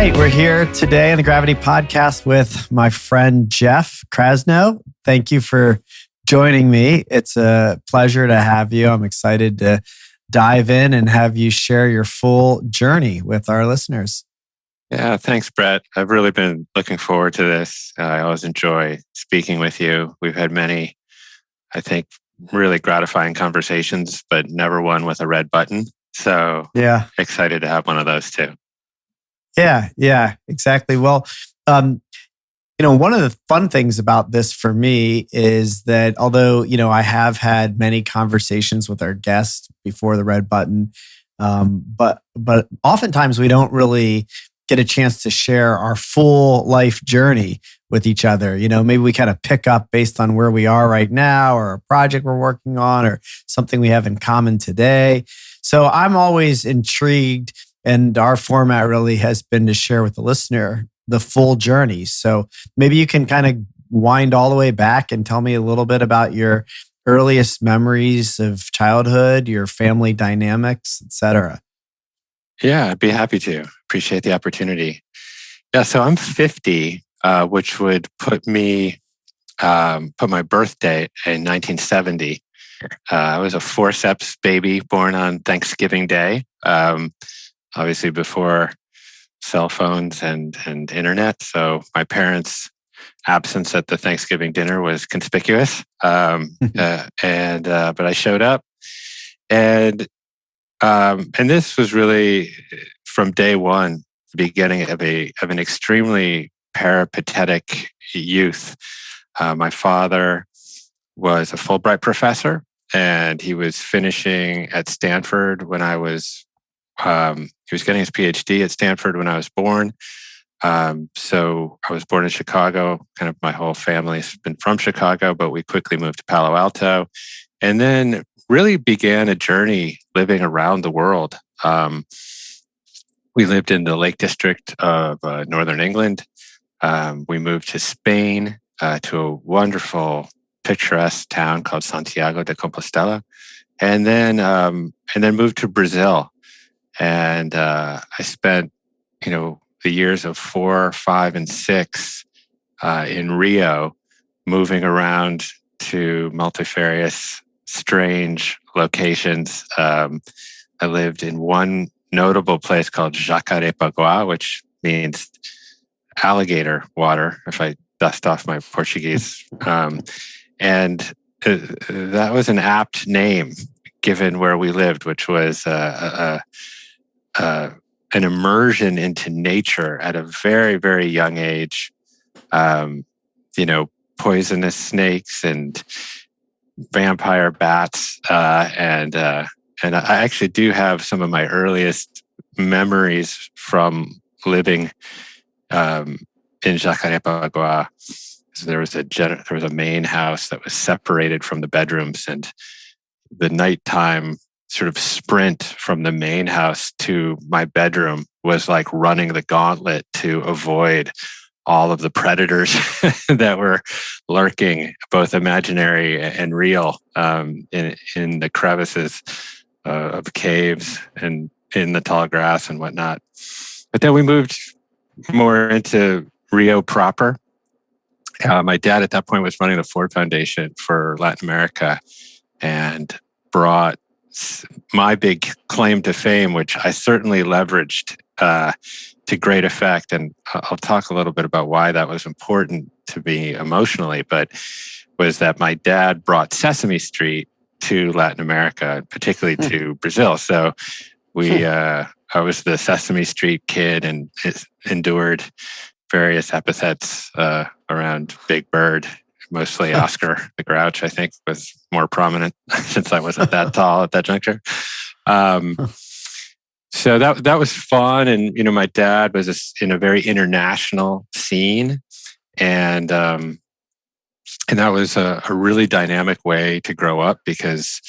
right, we're here today on the Gravity Podcast with my friend Jeff Krasno. Thank you for joining me. It's a pleasure to have you. I'm excited to dive in and have you share your full journey with our listeners. Yeah, thanks, Brett. I've really been looking forward to this. I always enjoy speaking with you. We've had many, I think, really gratifying conversations, but never one with a red button. So excited to have one of those too. Yeah, exactly. Well, one of the fun things about this for me is that although, I have had many conversations with our guests before the red button, but oftentimes we don't really get a chance to share our full life journey with each other. Maybe we kind of pick up based on where we are right now or a project we're working on or something we have in common today. So I'm always intrigued, and our format really has been to share with the listener the full journey. So maybe you can kind of wind all the way back and tell me a little bit about your earliest memories of childhood, your family dynamics, etc. Yeah, I'd be happy to. Appreciate the opportunity. Yeah, so I'm 50, which would put my birth date in 1970. I was a forceps baby born on Thanksgiving Day, obviously before cell phones and internet. So my parents' absence at the Thanksgiving dinner was conspicuous. But I showed up, and this was really from day one, the beginning of an extremely peripatetic youth. My father was a Fulbright professor, and he was finishing at Stanford when I was. He was getting his PhD at Stanford when I was born. So I was born in Chicago. Kind of my whole family's been from Chicago, but we quickly moved to Palo Alto, and then really began a journey living around the world. We lived in the Lake District of Northern England. We moved to Spain, to a wonderful, picturesque town called Santiago de Compostela, and then moved to Brazil. And I spent, the years of 4, 5, and 6 in Rio, moving around to multifarious, strange locations. I lived in one notable place called Jacarepaguá, which means alligator water, if I dust off my Portuguese. And that was an apt name given where we lived, which was an immersion into nature at a very, very young age. Poisonous snakes and vampire bats, and I actually do have some of my earliest memories from living in Jacarepaguá. So there was a main house that was separated from the bedrooms, and the nighttime sort of sprint from the main house to my bedroom was like running the gauntlet to avoid all of the predators that were lurking, both imaginary and real, in the crevices of caves and in the tall grass and whatnot. But then we moved more into Rio proper. My dad at that point was running the Ford Foundation for Latin America, and brought my big claim to fame, which I certainly leveraged to great effect. And I'll talk a little bit about why that was important to me emotionally, but was that my dad brought Sesame Street to Latin America, particularly to Brazil. So I was the Sesame Street kid and endured various epithets around Big Bird. Mostly Oscar the Grouch, I think, was more prominent since I wasn't that tall at that juncture. So that was fun. And, my dad was in a very international scene. And that was a really dynamic way to grow up because,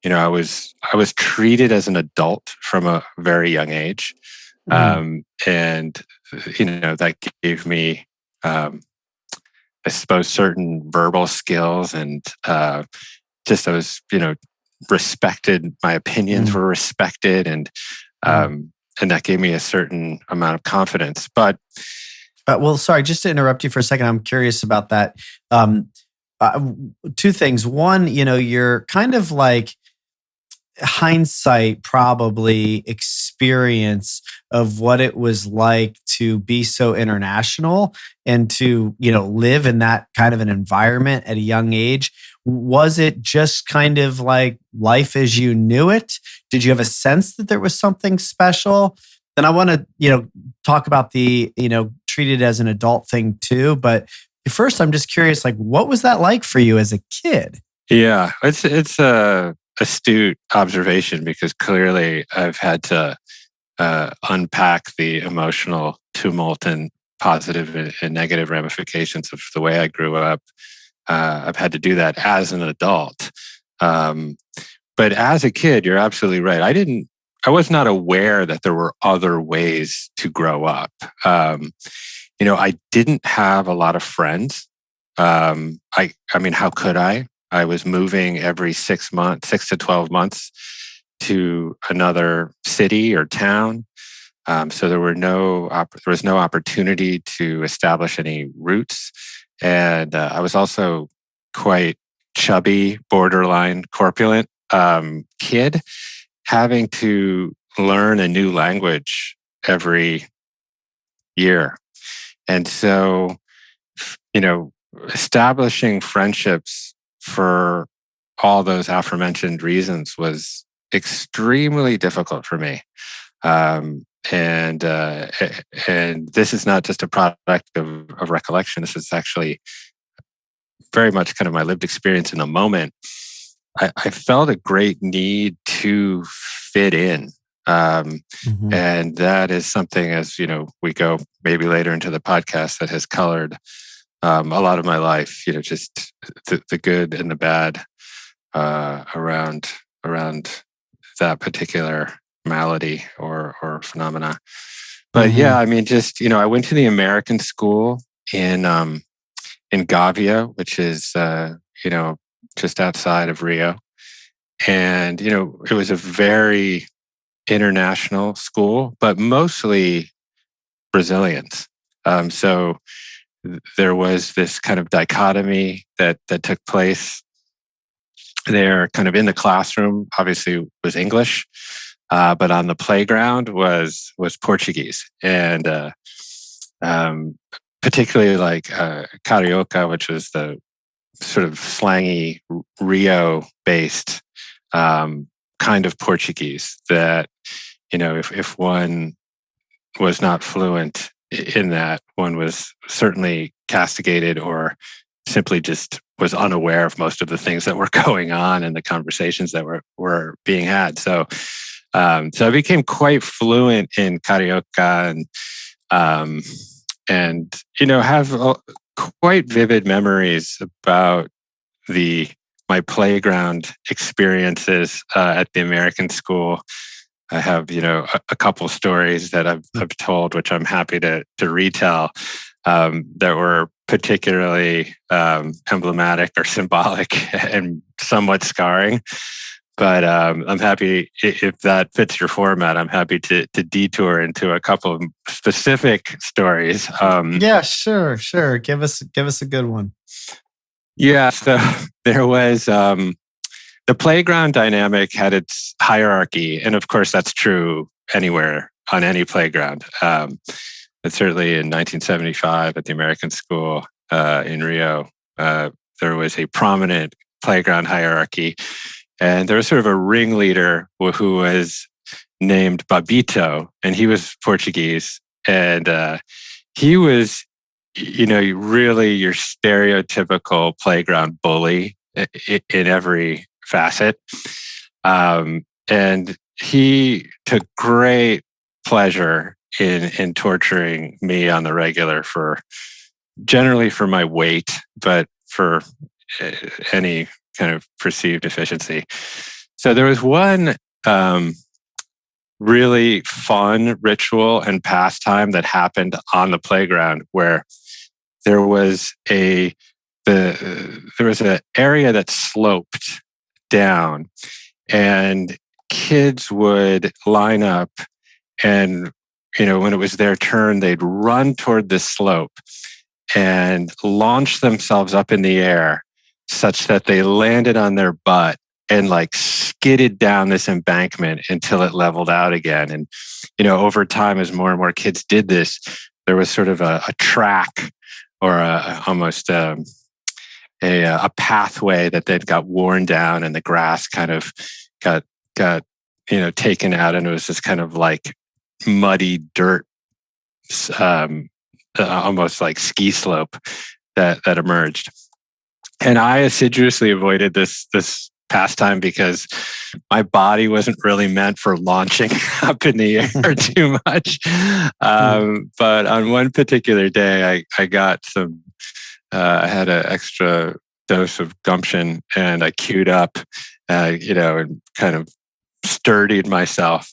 I was treated as an adult from a very young age. And, that gave me, I suppose, certain verbal skills, and I was, respected. My opinions were respected, and that gave me a certain amount of confidence. But well, sorry, just to interrupt you for a second. I'm curious about that. Um, Two things. One, you're kind of like hindsight, probably experience of what it was like to be so international and to, live in that kind of an environment at a young age. Was it just kind of like life as you knew it? Did you have a sense that there was something special? Then I want to, talk about the, treat it as an adult thing too. But first, I'm just curious, like, what was that like for you as a kid? yeah, it's a astute observation, because clearly I've had to unpack the emotional tumult and positive and negative ramifications of the way I grew up. I've had to do that as an adult. But as a kid, you're absolutely right. I was not aware that there were other ways to grow up. I didn't have a lot of friends. I mean, how could I? I was moving every 6 to 12 months to another city or town. So there was no opportunity to establish any roots. And I was also quite chubby, borderline corpulent kid, having to learn a new language every year. And so, establishing friendships for all those aforementioned reasons was extremely difficult for me. And this is not just a product of recollection. This is actually very much kind of my lived experience in the moment. I felt a great need to fit in. And that is something, as we go maybe later into the podcast, that has colored a lot of my life. Just the good and the bad around that particular malady or phenomena. But yeah, I mean, just I went to the American school in Gavia, which is just outside of Rio, and it was a very international school, but mostly Brazilians. So there was this kind of dichotomy that took place there. Kind of in the classroom, obviously, was English, but on the playground was Portuguese, and particularly like Carioca, which was the sort of slangy Rio-based kind of Portuguese that, if one was not fluent in that, one was certainly castigated or simply just was unaware of most of the things that were going on and the conversations that were being had. So I became quite fluent in Carioca and have quite vivid memories about my playground experiences at the American school. I have, a couple stories that I've told, which I'm happy to retell, that were particularly emblematic or symbolic and somewhat scarring. But I'm happy, if that fits your format, I'm happy to detour into a couple of specific stories. Yeah, sure. Give us a good one. Yeah, so there was the playground dynamic had its hierarchy, and of course that's true anywhere on any playground. But certainly in 1975 at the American school in Rio, there was a prominent playground hierarchy, and there was sort of a ringleader who was named Babito, and he was Portuguese, and he was, really your stereotypical playground bully in every facet. And he took great pleasure in torturing me on the regular generally for my weight, but for any kind of perceived deficiency. So there was one really fun ritual and pastime that happened on the playground where there was an area that sloped down, and kids would line up And, when it was their turn, they'd run toward this slope and launch themselves up in the air such that they landed on their butt and like skidded down this embankment until it leveled out again. And, over time, as more and more kids did this, there was sort of a track or almost a pathway that then got worn down, and the grass kind of got taken out, and it was this kind of like muddy dirt, almost like ski slope that emerged. And I assiduously avoided this pastime because my body wasn't really meant for launching up in the air too much. But on one particular day, I got some. I had an extra dose of gumption, and I queued up, and kind of sturdied myself,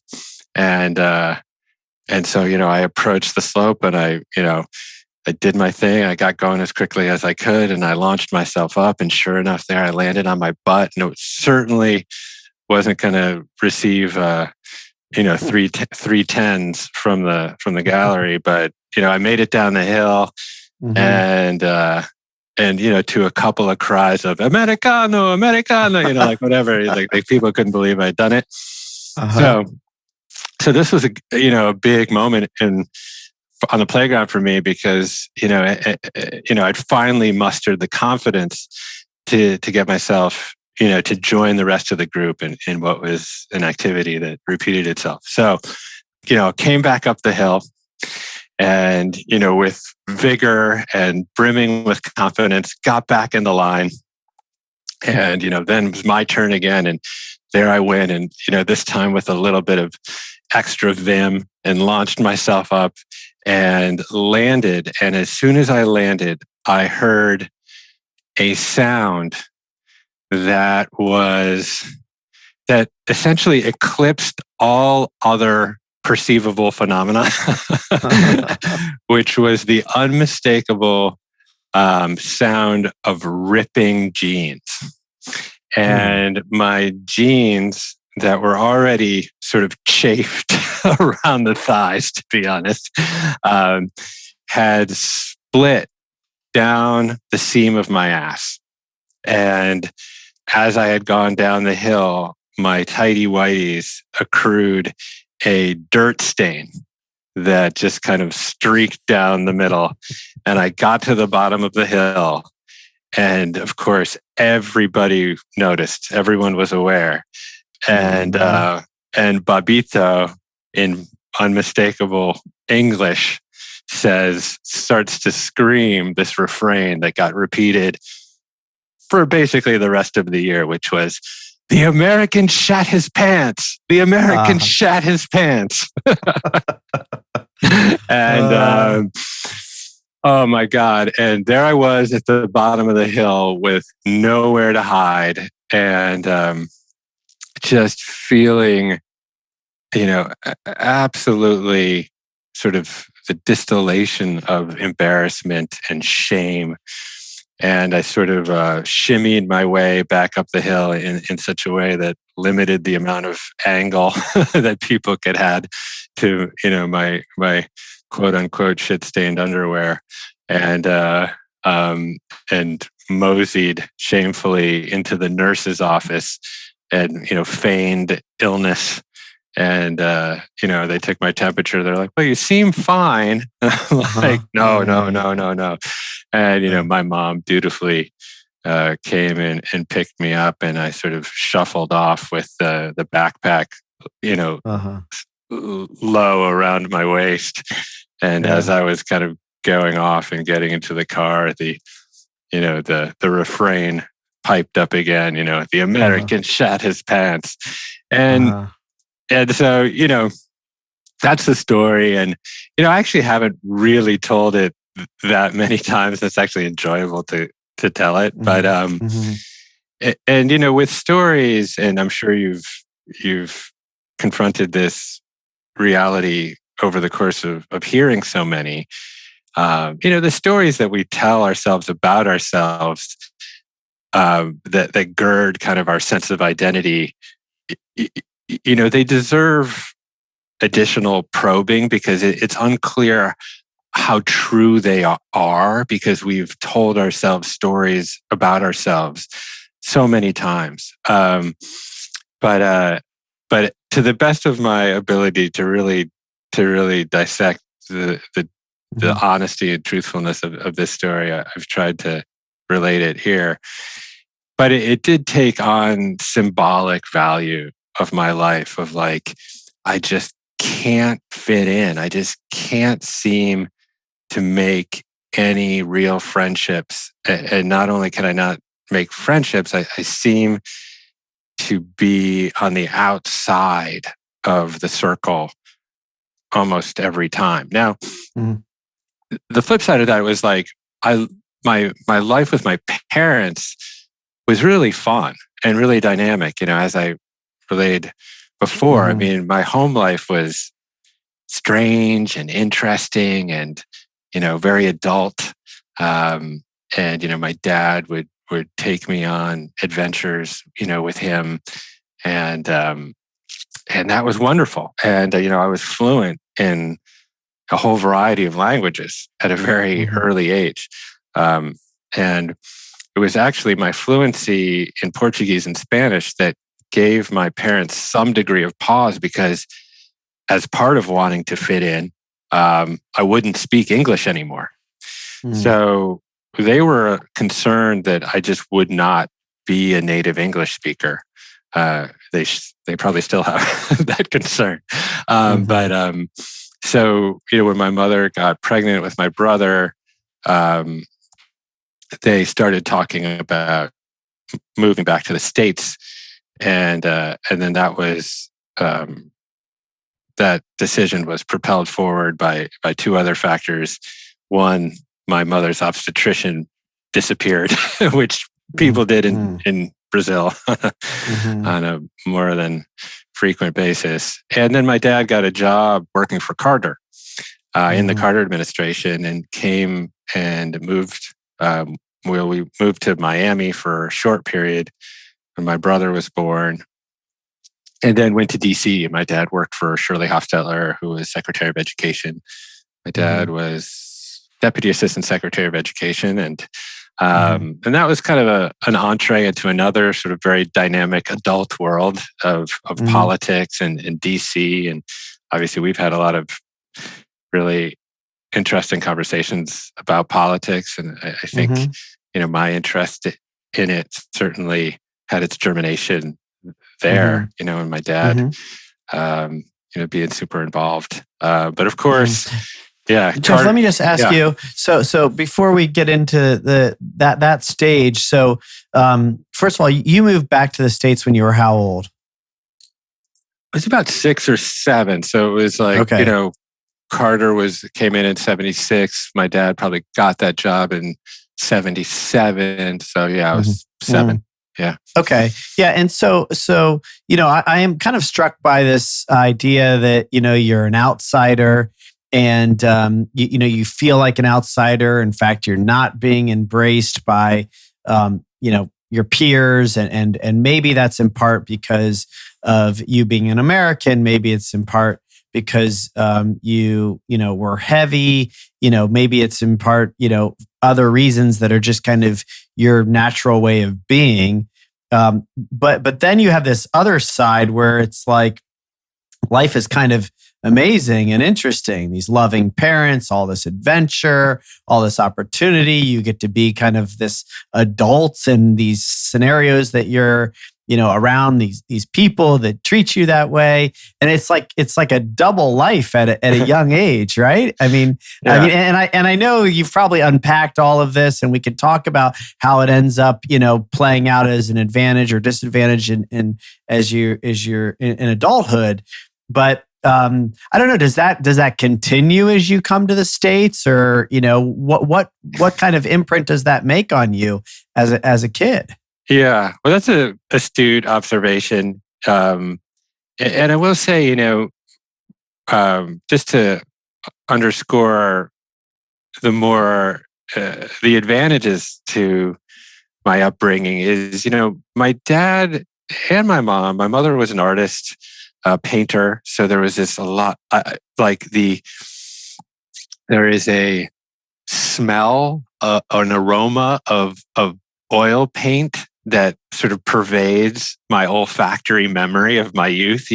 and so I approached the slope, and I did my thing. I got going as quickly as I could, and I launched myself up. And sure enough, there I landed on my butt, and it certainly wasn't going to receive, three tens from the gallery. But I made it down the hill, and to a couple of cries of "Americano, Americano," like whatever, like people couldn't believe I'd done it. So this was a big moment on the playground for me, because I'd finally mustered the confidence to get myself to join the rest of the group in what was an activity that repeated itself. So came back up the hill, and with vigor and brimming with confidence, got back in the line, and then it was my turn again, and there I went, and this time with a little bit of extra vim, and launched myself up and landed. And as soon as I landed, I heard a sound that essentially eclipsed all other perceivable phenomena, which was the unmistakable sound of ripping jeans. And my jeans, that were already sort of chafed around the thighs, to be honest, had split down the seam of my ass. And as I had gone down the hill, my tighty whities accrued a dirt stain that just kind of streaked down the middle. And I got to the bottom of the hill. And of course, everybody noticed. Everyone was aware. And Babito, in unmistakable English, starts to scream this refrain that got repeated for basically the rest of the year, which was, "The American shat his pants. The American shat his pants." And oh my God. And there I was at the bottom of the hill with nowhere to hide, and just feeling, absolutely sort of the distillation of embarrassment and shame. And I sort of shimmied my way back up the hill in such a way that limited the amount of angle that people could have to, my quote unquote shit stained underwear, and moseyed shamefully into the nurse's office, and feigned illness. And they took my temperature. They're like, "Well, you seem fine." I'm like, no. And my mom dutifully came in and picked me up, and I sort of shuffled off with the backpack, low around my waist. And as I was kind of going off and getting into the car, the refrain piped up again. "The American shat his pants," and so that's the story. And I actually haven't really told it that many times. It's actually enjoyable to tell it. But with stories, and I'm sure you've confronted this reality over the course of hearing so many. The stories that we tell ourselves about ourselves, that gird kind of our sense of identity, they deserve additional probing because it's unclear how true they are because we've told ourselves stories about ourselves so many times. But to the best of my ability to really dissect the honesty and truthfulness of this story, I've tried to relate it here. But it did take on symbolic value of my life of like, I just can't fit in. I just can't seem to make any real friendships. And not only can I not make friendships, I seem to be on the outside of the circle almost every time. Now, the flip side of that was like, my life with my parents was really fun and really dynamic. As I relayed before, I mean, my home life was strange and interesting and, very adult. And, my dad would take me on adventures, with him. And that was wonderful. And, I was fluent in a whole variety of languages at a very early age. And it was actually my fluency in Portuguese and Spanish that gave my parents some degree of pause because as part of wanting to fit in, I wouldn't speak English anymore. So they were concerned that I just would not be a native English speaker. They probably still have that concern. So, when my mother got pregnant with my brother, they started talking about moving back to the States. And then that was, that decision was propelled forward by two other factors. One, my mother's obstetrician disappeared, which people did in Brazil on a more than frequent basis. And then my dad got a job working for Carter in the Carter administration and came and moved. We moved to Miami for a short period when my brother was born. And then went to DC. My dad worked for Shirley Hofstetler, who was Secretary of Education. My dad was Deputy Assistant Secretary of Education. And that was kind of an entree into another sort of very dynamic adult world of politics and DC. And obviously we've had a lot of really interesting conversations about politics. And I think, my interest in it certainly had its germination there, and my dad, being super involved. But of course, Jeff, let me just ask you. So before we get into that stage, so first of all, you moved back to the States when you were how old? It was about 6 or 7. So it was like, Carter came in 76. My dad probably got that job in 77. So I was 7. Yeah. Okay. Yeah. And so, I am kind of struck by this idea that, you're an outsider and, you feel like an outsider. In fact, you're not being embraced by, your peers. And maybe that's in part because of you being an American. Maybe it's in part because, you were heavy, maybe it's in part, other reasons that are just kind of your natural way of being. But then you have this other side where it's like life is kind of amazing and interesting. These loving parents, all this adventure, all this opportunity. You get to be kind of this adult in these scenarios that you're, around these people that treat you that way. And it's like a double life at a young age, right? And I know you've probably unpacked all of this, and we could talk about how it ends up, playing out as an advantage or disadvantage as you're in adulthood. But I don't know. Does that continue as you come to the States, or what kind of imprint does that make on you as a kid? Yeah, well, that's an astute observation, and I will say, just to underscore the advantages to my upbringing is, my dad and my mom. My mother was an artist. painter. So there was this a lot, there is a smell, an aroma of oil paint that sort of pervades my olfactory memory of my youth.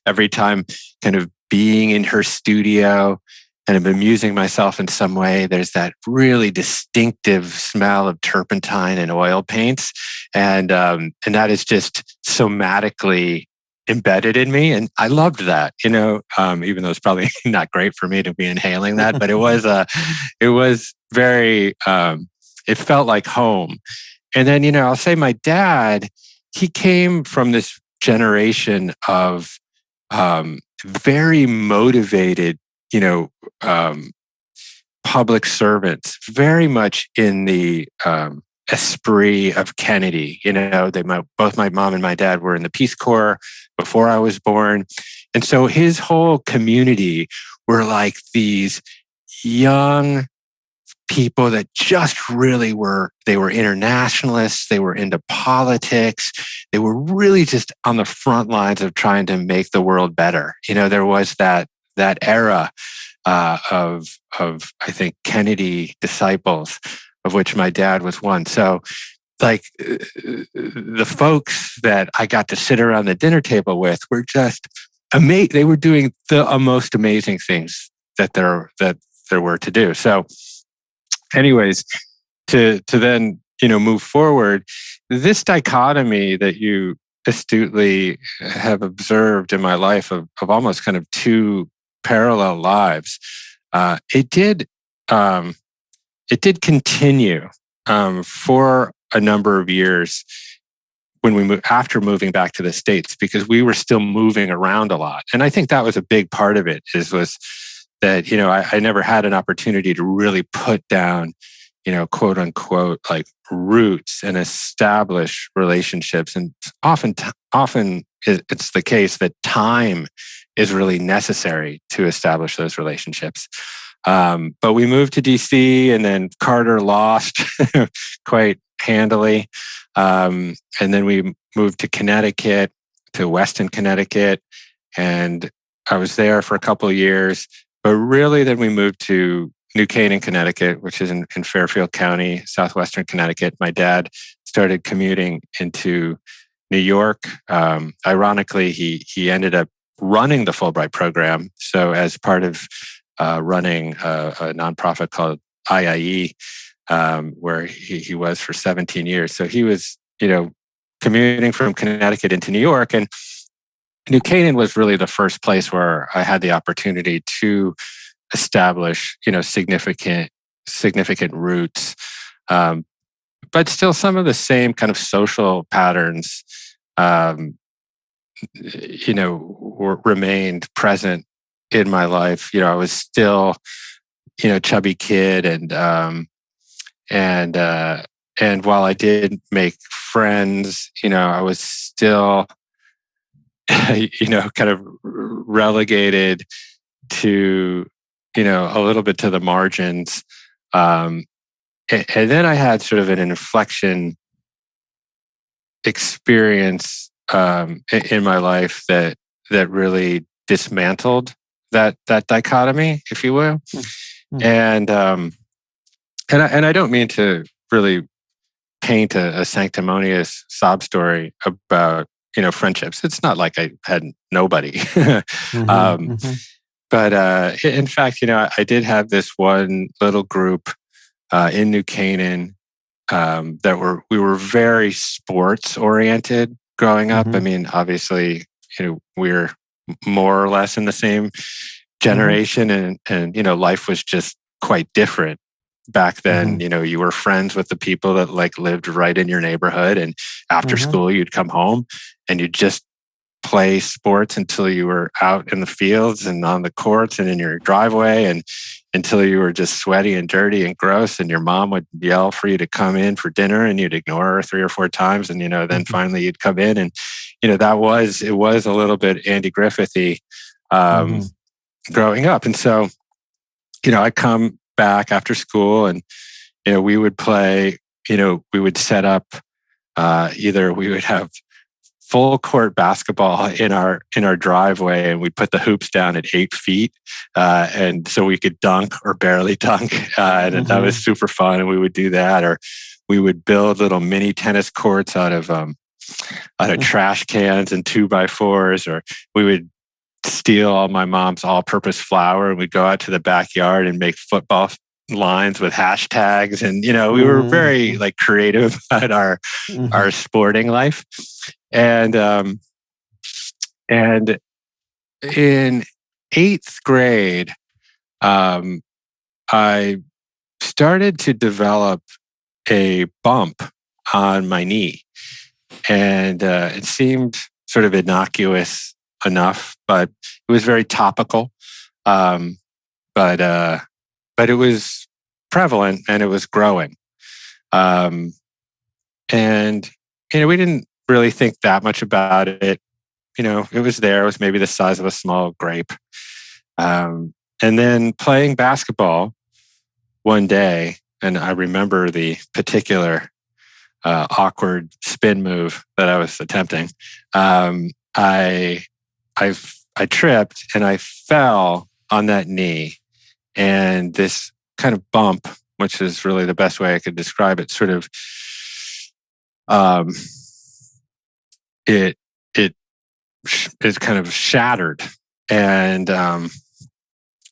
Every time kind of being in her studio and of amusing myself in some way, there's that really distinctive smell of turpentine and oil paints. And that is just somatically embedded in me. And I loved that, even though it's probably not great for me to be inhaling that, but it was very, it felt like home. And then, I'll say my dad, he came from this generation of very motivated, public servants, very much in the esprit of Kennedy. Both my mom and my dad were in the Peace Corps before I was born. And so his whole community were like these young people that just really they were internationalists, they were into politics, they were really just on the front lines of trying to make the world better. There was that era of I think Kennedy disciples, of which my dad was one. So like the folks that I got to sit around the dinner table with were just amazing. They were doing the most amazing things that there were to do. So anyways, to then, move forward, this dichotomy that you astutely have observed in my life of almost kind of two parallel lives, it did continue for a number of years when we moved, after moving back to the States, because we were still moving around a lot. And I think that was a big part of it, was that, I never had an opportunity to really put down, quote unquote, like roots and establish relationships. And often it's the case that time is really necessary to establish those relationships. But we moved to DC, and then Carter lost quite handily. And then we moved to Connecticut, to Weston, Connecticut. And I was there for a couple of years. But really, then we moved to New Canaan, Connecticut, which is in Fairfield County, southwestern Connecticut. My dad started commuting into New York. Ironically, he ended up running the Fulbright program. So as part of running a nonprofit called IIE, where he was for 17 years. So he was, commuting from Connecticut into New York. And New Canaan was really the first place where I had the opportunity to establish, significant roots, but still some of the same kind of social patterns, remained present in my life. I was still, chubby kid, and while I did make friends, I was still, kind of relegated to, a little bit to the margins. And then I had sort of an inflection experience in my life that really dismantled that dichotomy, if you will. Mm-hmm. And I don't mean to really paint a sanctimonious sob story about friendships. It's not like I had nobody. But in fact, I did have this one little group in New Canaan we were very sports oriented growing up. I mean, obviously, we're more or less in the same generation, and life was just quite different back then. You were friends with the people that lived right in your neighborhood, and after school you'd come home and you'd just play sports until you were out in the fields and on the courts and in your driveway, and until you were just sweaty and dirty and gross, and your mom would yell for you to come in for dinner, and you'd ignore her 3 or 4 times, and then finally you'd come in, and it was a little bit Andy Griffithy growing up. And so I come back after school, and we would play, we would set up, either we would have full court basketball in our driveway, and we put the hoops down at 8 feet, and so we could dunk or barely dunk, and that was super fun. And we would do that, or we would build little mini tennis courts out of trash cans and 2x4s, or we would steal all my mom's all-purpose flour, and we'd go out to the backyard and make football lines with hashtags. And we were very like creative at our sporting life. And in 8th grade, I started to develop a bump on my knee, and it seemed sort of innocuous enough, but it was very topical. But it was prevalent, and it was growing. And we didn't really think that much about it. It was there. It was maybe the size of a small grape. And then playing basketball one day, and I remember the particular awkward spin move that I was attempting. I tripped and I fell on that knee, and this kind of bump, which is really the best way I could describe it, sort of it is kind of shattered, and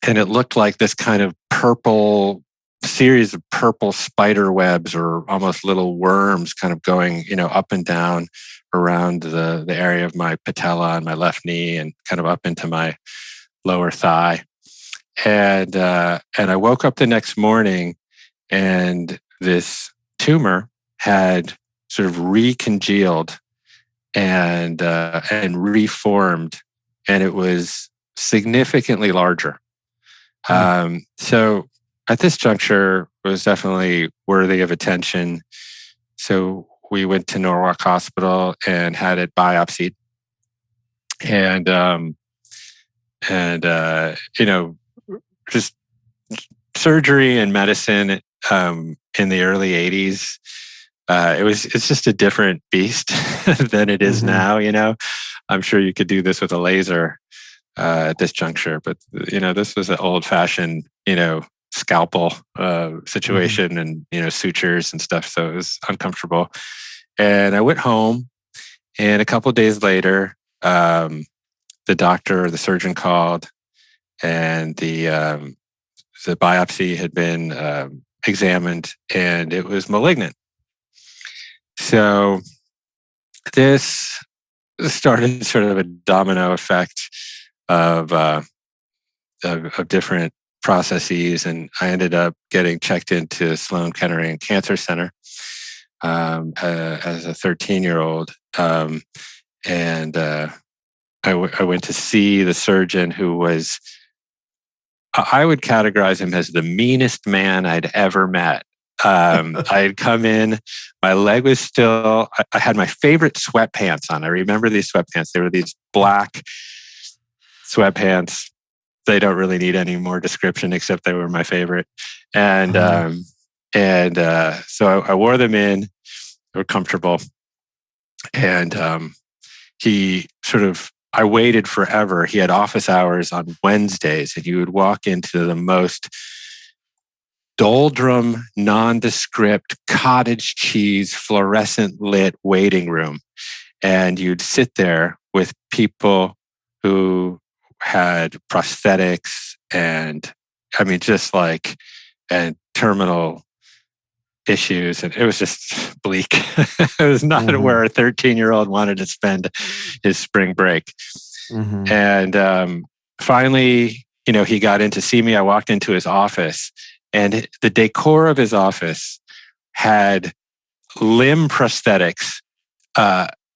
it looked like this kind of series of purple spider webs, or almost little worms, kind of going up and down around the area of my patella and my left knee, and kind of up into my lower thigh. And I woke up the next morning, and this tumor had sort of recongealed and reformed, and it was significantly larger. So at this juncture, it was definitely worthy of attention. So we went to Norwalk Hospital and had it biopsied, and just surgery and medicine in the early 80s. It's just a different beast than it is now. I'm sure you could do this with a laser at this juncture, but this was an old-fashioned scalpel situation, and sutures and stuff, so it was uncomfortable. And I went home, and a couple of days later, the doctor or the surgeon called, and the biopsy had been examined, and it was malignant. So this started sort of a domino effect of different processes, and I ended up getting checked into Sloan Kettering Cancer Center as a 13-year-old, and I went to see the surgeon, who was, I would categorize him as the meanest man I'd ever met. I had come in, my leg was still, I had my favorite sweatpants on. I remember these sweatpants. They were these black sweatpants. They don't really need any more description, except they were my favorite. And so I wore them in. They were comfortable. And I waited forever. He had office hours on Wednesdays, and you would walk into the most doldrum, nondescript, cottage cheese, fluorescent lit waiting room. And you'd sit there with people who had prosthetics and terminal issues. And it was just bleak. It was not where a 13-year-old wanted to spend his spring break. And finally, he got in to see me. I walked into his office, and the decor of his office had limb prosthetics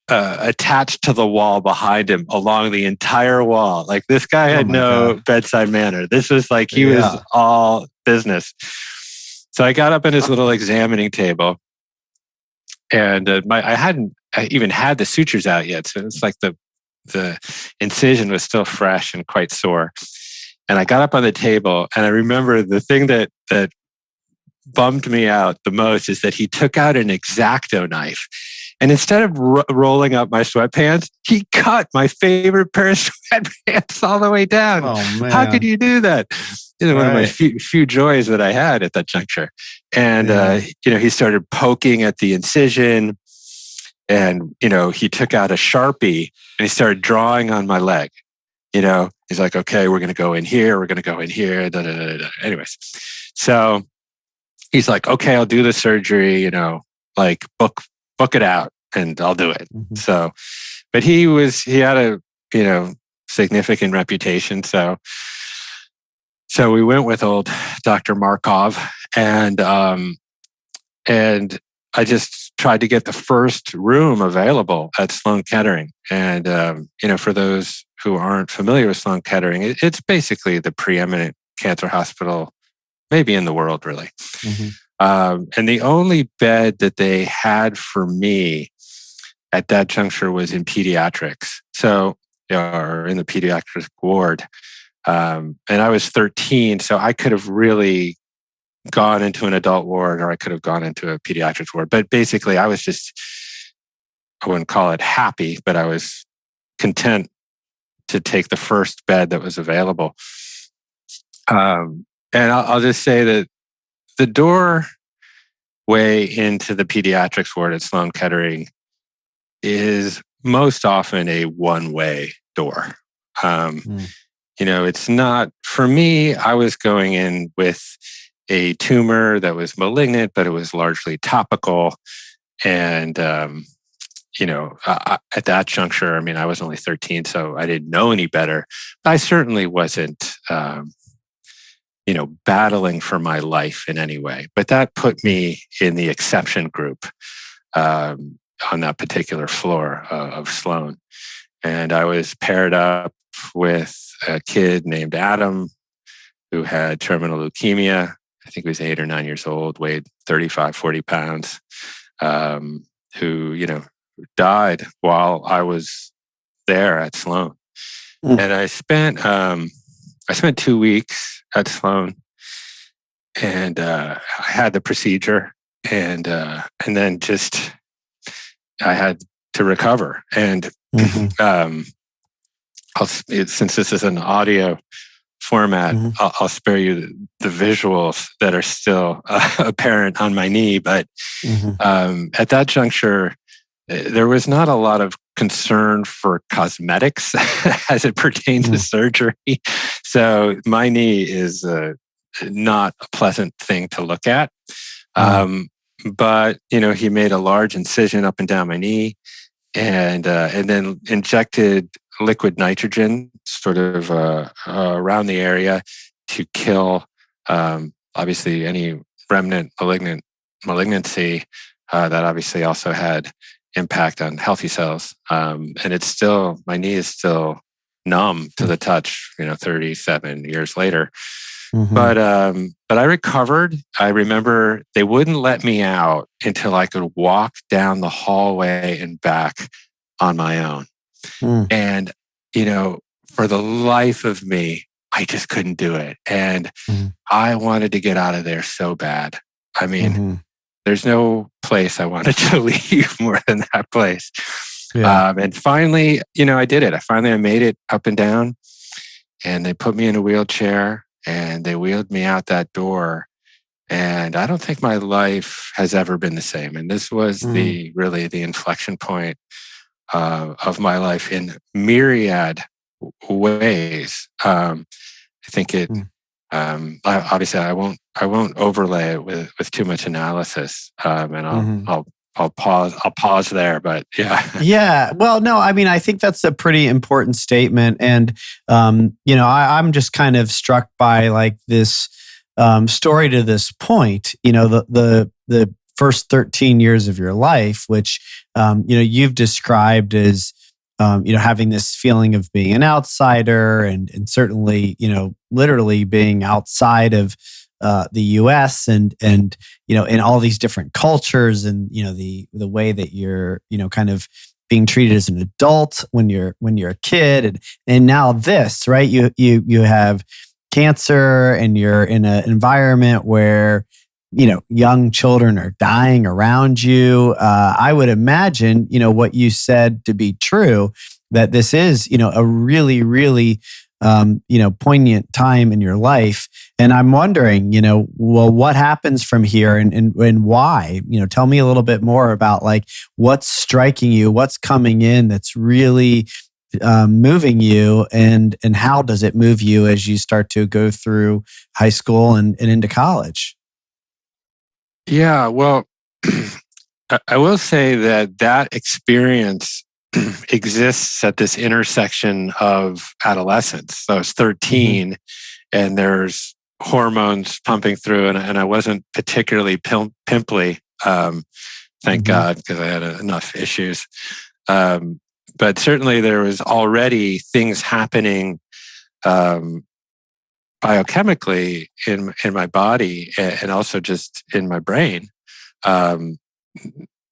attached to the wall behind him along the entire wall. Like, this guy had no bedside manner. This was like he was all business. So I got up at his little examining table, and I hadn't even had the sutures out yet. So it's like the incision was still fresh and quite sore. And I got up on the table, and I remember the thing that bummed me out the most is that he took out an X-Acto knife, And instead of rolling up my sweatpants, he cut my favorite pair of sweatpants all the way down. Oh, man. How could you do that? One of my few joys that I had at that juncture. And, he started poking at the incision, and, he took out a Sharpie and he started drawing on my leg. He's like, okay, we're going to go in here. We're going to go in here. Da, da, da, da. Anyways, so he's like, okay, I'll do the surgery, like book it out and I'll do it. Mm-hmm. So, but he had a, significant reputation. So we went with old Dr. Markov, and I just tried to get the first room available at Sloan Kettering. And, for those who aren't familiar with Sloan Kettering, it's basically the preeminent cancer hospital, maybe in the world, really. Mm-hmm. And the only bed that they had for me at that juncture was in pediatrics. So, or in the pediatric ward. And I was 13, so I could have really gone into an adult ward, or I could have gone into a pediatrics ward. But basically, I was just, I wouldn't call it happy, but I was content to take the first bed that was available. And I'll just say that the doorway into the pediatrics ward at Sloan Kettering is most often a one-way door. It's not, for me, I was going in with a tumor that was malignant, but it was largely topical. And, at that juncture, I was only 13, so I didn't know any better. I certainly wasn't, battling for my life in any way. But that put me in the exception group on that particular floor of Sloan. And I was paired up with a kid named Adam who had terminal leukemia. I think he was 8 or 9 years old, weighed 35, 40 pounds, who, died while I was there at Sloan. Mm. And I spent 2 weeks at Sloan, and I had the procedure, and then just I had to recover. And since this is an audio format, I'll spare you the visuals that are still apparent on my knee. But at that juncture, there was not a lot of concern for cosmetics as it pertains to surgery. So my knee is not a pleasant thing to look at. But, he made a large incision up and down my knee, and then injected liquid nitrogen sort of around the area to kill, obviously, any remnant malignancy that obviously also had impact on healthy cells. And my knee is still numb to the touch, 37 years later. But I recovered. I remember they wouldn't let me out until I could walk down the hallway and back on my own. And, for the life of me, I just couldn't do it. And I wanted to get out of there so bad. There's no place I wanted to leave more than that place. Yeah. And finally, I did it. I made it up and down, and they put me in a wheelchair and they wheeled me out that door. And I don't think my life has ever been the same. And this was really the inflection point of my life in myriad ways. I think it. Obviously, I won't overlay it with too much analysis, and I'll pause there. But yeah. Yeah. Well, no, I think that's a pretty important statement, and I'm just kind of struck by like this story to this point. The first 13 years of your life, which you've described as having this feeling of being an outsider, and certainly literally being outside of the U.S. and in all these different cultures, and the way that you're kind of being treated as an adult when you're a kid, and now this, right? You have cancer, and you're in an environment where young children are dying around you. I would imagine, what you said to be true, that this is, a really, really, poignant time in your life. And I'm wondering, well, what happens from here and why? Tell me a little bit more about like what's striking you, what's coming in that's really moving you, and how does it move you as you start to go through high school and into college? Yeah, well, I will say that experience exists at this intersection of adolescence. So I was 13 and there's hormones pumping through, and I wasn't particularly pimply, thank God, because I had enough issues. But certainly there was already things happening biochemically in my body and also just in my brain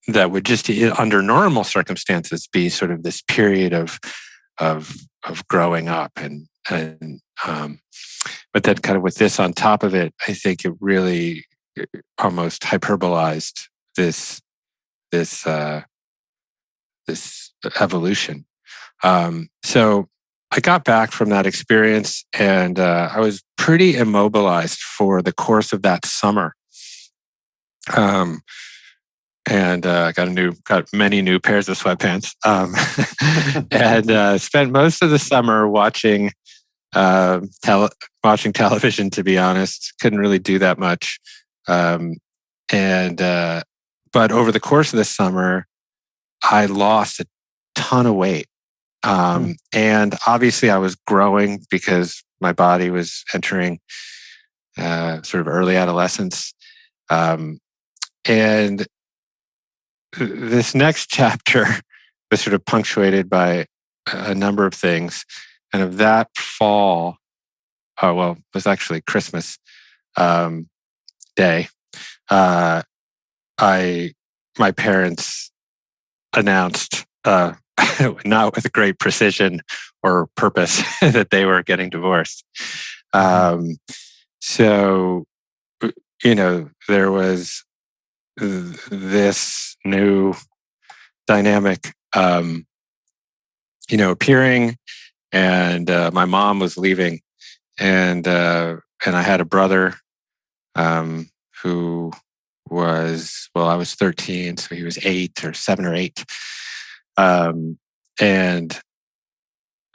that would just under normal circumstances be sort of this period of growing up and but then kind of with this on top of it, I think it really almost hyperbolized this evolution. So I got back from that experience and I was pretty immobilized for the course of that summer. And got many new pairs of sweatpants, and spent most of the summer watching television. To be honest, couldn't really do that much. But over the course of the summer, I lost a ton of weight, and obviously I was growing because my body was entering sort of early adolescence, and this next chapter was sort of punctuated by a number of things. And of that fall, it was actually Christmas Day. My parents announced, not with great precision or purpose, that they were getting divorced. So, there was this new dynamic, appearing, and my mom was leaving, and I had a brother who was, I was 13, so he was 7 or 8, and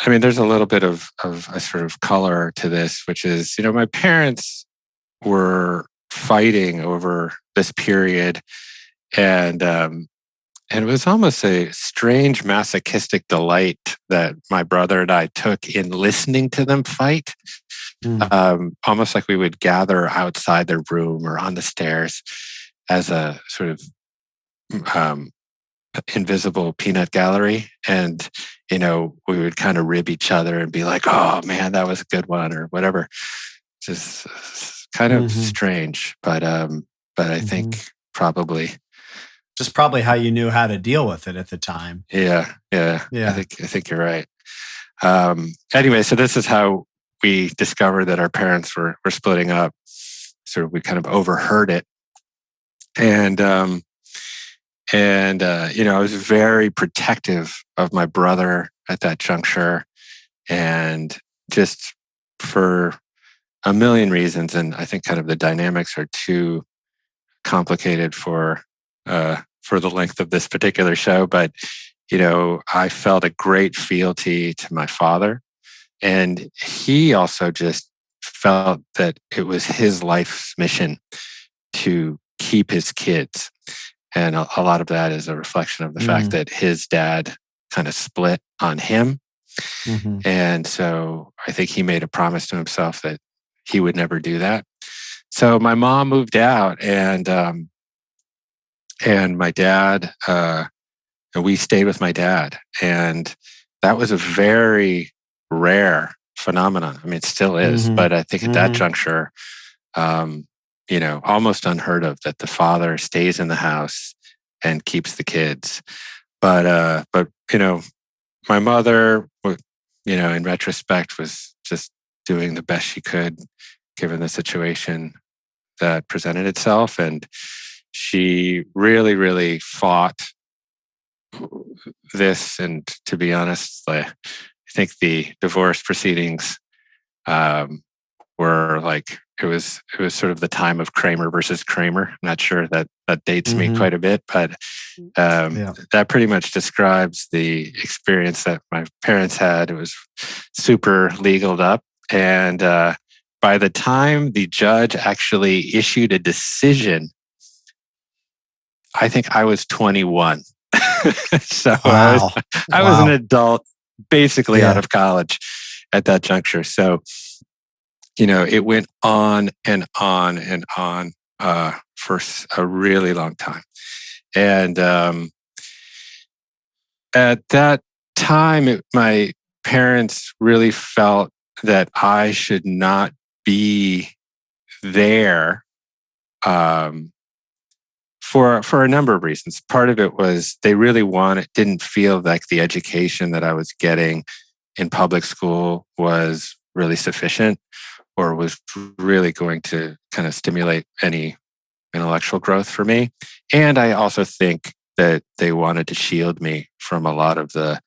I mean, there's a little bit of a sort of color to this, which is, my parents were fighting over this period, and it was almost a strange masochistic delight that my brother and I took in listening to them fight. Almost like we would gather outside their room or on the stairs as a sort of invisible peanut gallery, and we would kind of rib each other and be like, "Oh man, that was a good one," or whatever. Just kind of strange, but I think probably just probably how you knew how to deal with it at the time. Yeah. I think you're right. Anyway, so this is how we discovered that our parents were splitting up. So we kind of overheard it, and I was very protective of my brother at that juncture, and just for a million reasons. And I think kind of the dynamics are too complicated for the length of this particular show. But, I felt a great fealty to my father. And he also just felt that it was his life's mission to keep his kids. And a lot of that is a reflection of the fact that his dad kind of split on him. And so I think he made a promise to himself that he would never do that. So my mom moved out, and my dad, and we stayed with my dad. And that was a very rare phenomenon. I mean, it still is, but I think at that juncture, almost unheard of, that the father stays in the house and keeps the kids. But my mother, in retrospect, was just doing the best she could given the situation. that presented itself. And she really, really fought this. And to be honest, I think the divorce proceedings were like, it was sort of the time of Kramer versus Kramer. I'm not sure that dates me quite a bit, but that pretty much describes the experience that my parents had. It was super legaled up. And by the time the judge actually issued a decision, I think I was 21. So wow. I was an adult, basically out of college at that juncture. So, it went on and on and on for a really long time. And at that time, my parents really felt that I should not be there for a number of reasons. Part of it was they really didn't feel like the education that I was getting in public school was really sufficient or was really going to kind of stimulate any intellectual growth for me. And I also think that they wanted to shield me from a lot of the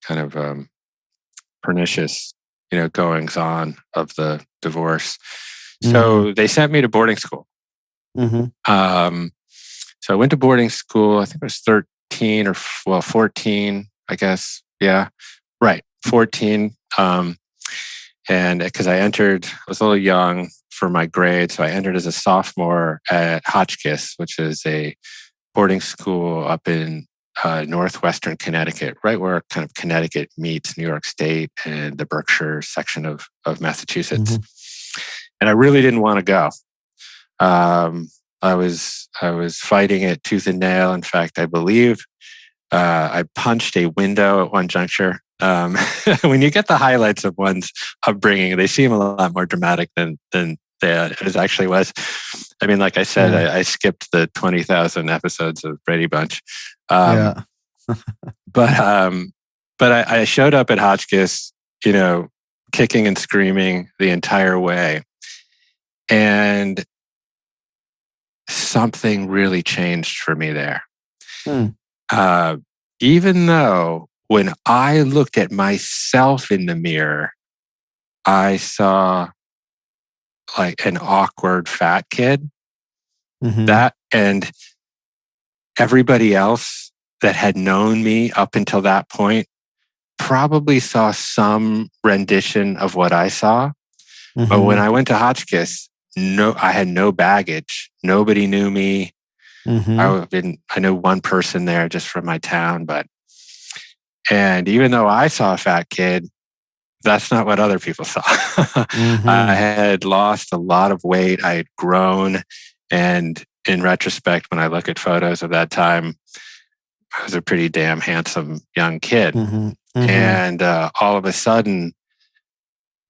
kind of pernicious, goings on of the divorce. So they sent me to boarding school. So I went to boarding school. I think I was 13 or 14, I guess. Yeah, right, 14. And because I was a little young for my grade, so I entered as a sophomore at Hotchkiss, which is a boarding school up in northwestern Connecticut, right where kind of Connecticut meets New York State and the Berkshire section of Massachusetts. And I really didn't want to go. I was fighting it tooth and nail. In fact, I believe I punched a window at one juncture. When you get the highlights of one's upbringing, they seem a lot more dramatic than it actually was. I mean, like I said, I skipped the 20,000 episodes of Brady Bunch. But I showed up at Hotchkiss, kicking and screaming the entire way. And something really changed for me there. Even though when I looked at myself in the mirror, I saw like an awkward fat kid. That and everybody else that had known me up until that point probably saw some rendition of what I saw. But when I went to Hotchkiss, I had no baggage. Nobody knew me. I know one person there just from my town, and even though I saw a fat kid, that's not what other people saw. I had lost a lot of weight. I had grown. And in retrospect, when I look at photos of that time, I was a pretty damn handsome young kid. And all of a sudden,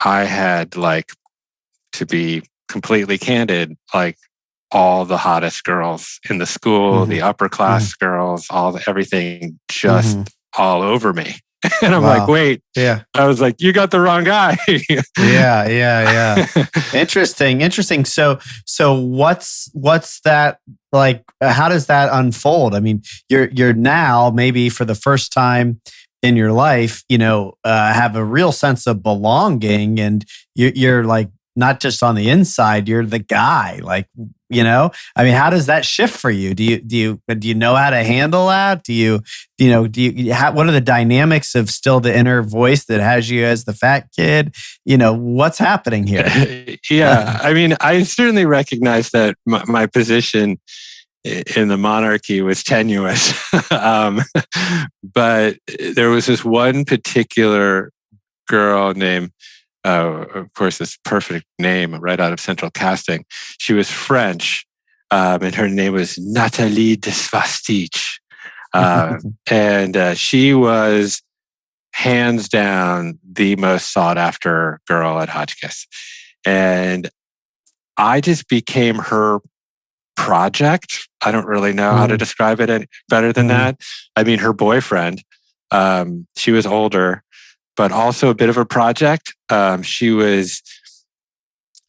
I had, to be completely candid, all the hottest girls in the school, the upper class girls, everything just all over me. And I'm like, wait. Yeah. I was like, you got the wrong guy. Yeah. Interesting. So what's that like? How does that unfold? I mean, you're now maybe for the first time in your life, have a real sense of belonging, and you're like not just on the inside, you're the guy. I mean, how does that shift for you? Do you know how to handle that? What are the dynamics of still the inner voice that has you as the fat kid? What's happening here? Yeah. I mean, I certainly recognize that my position in the monarchy was tenuous. But there was this one particular girl named, of course, this perfect name right out of Central Casting. She was French, and her name was Nathalie Desvastich. And she was hands down the most sought after girl at Hotchkiss. And I just became her project. I don't really know how to describe it any better than that. I mean, her boyfriend, she was older, but also a bit of a project. She was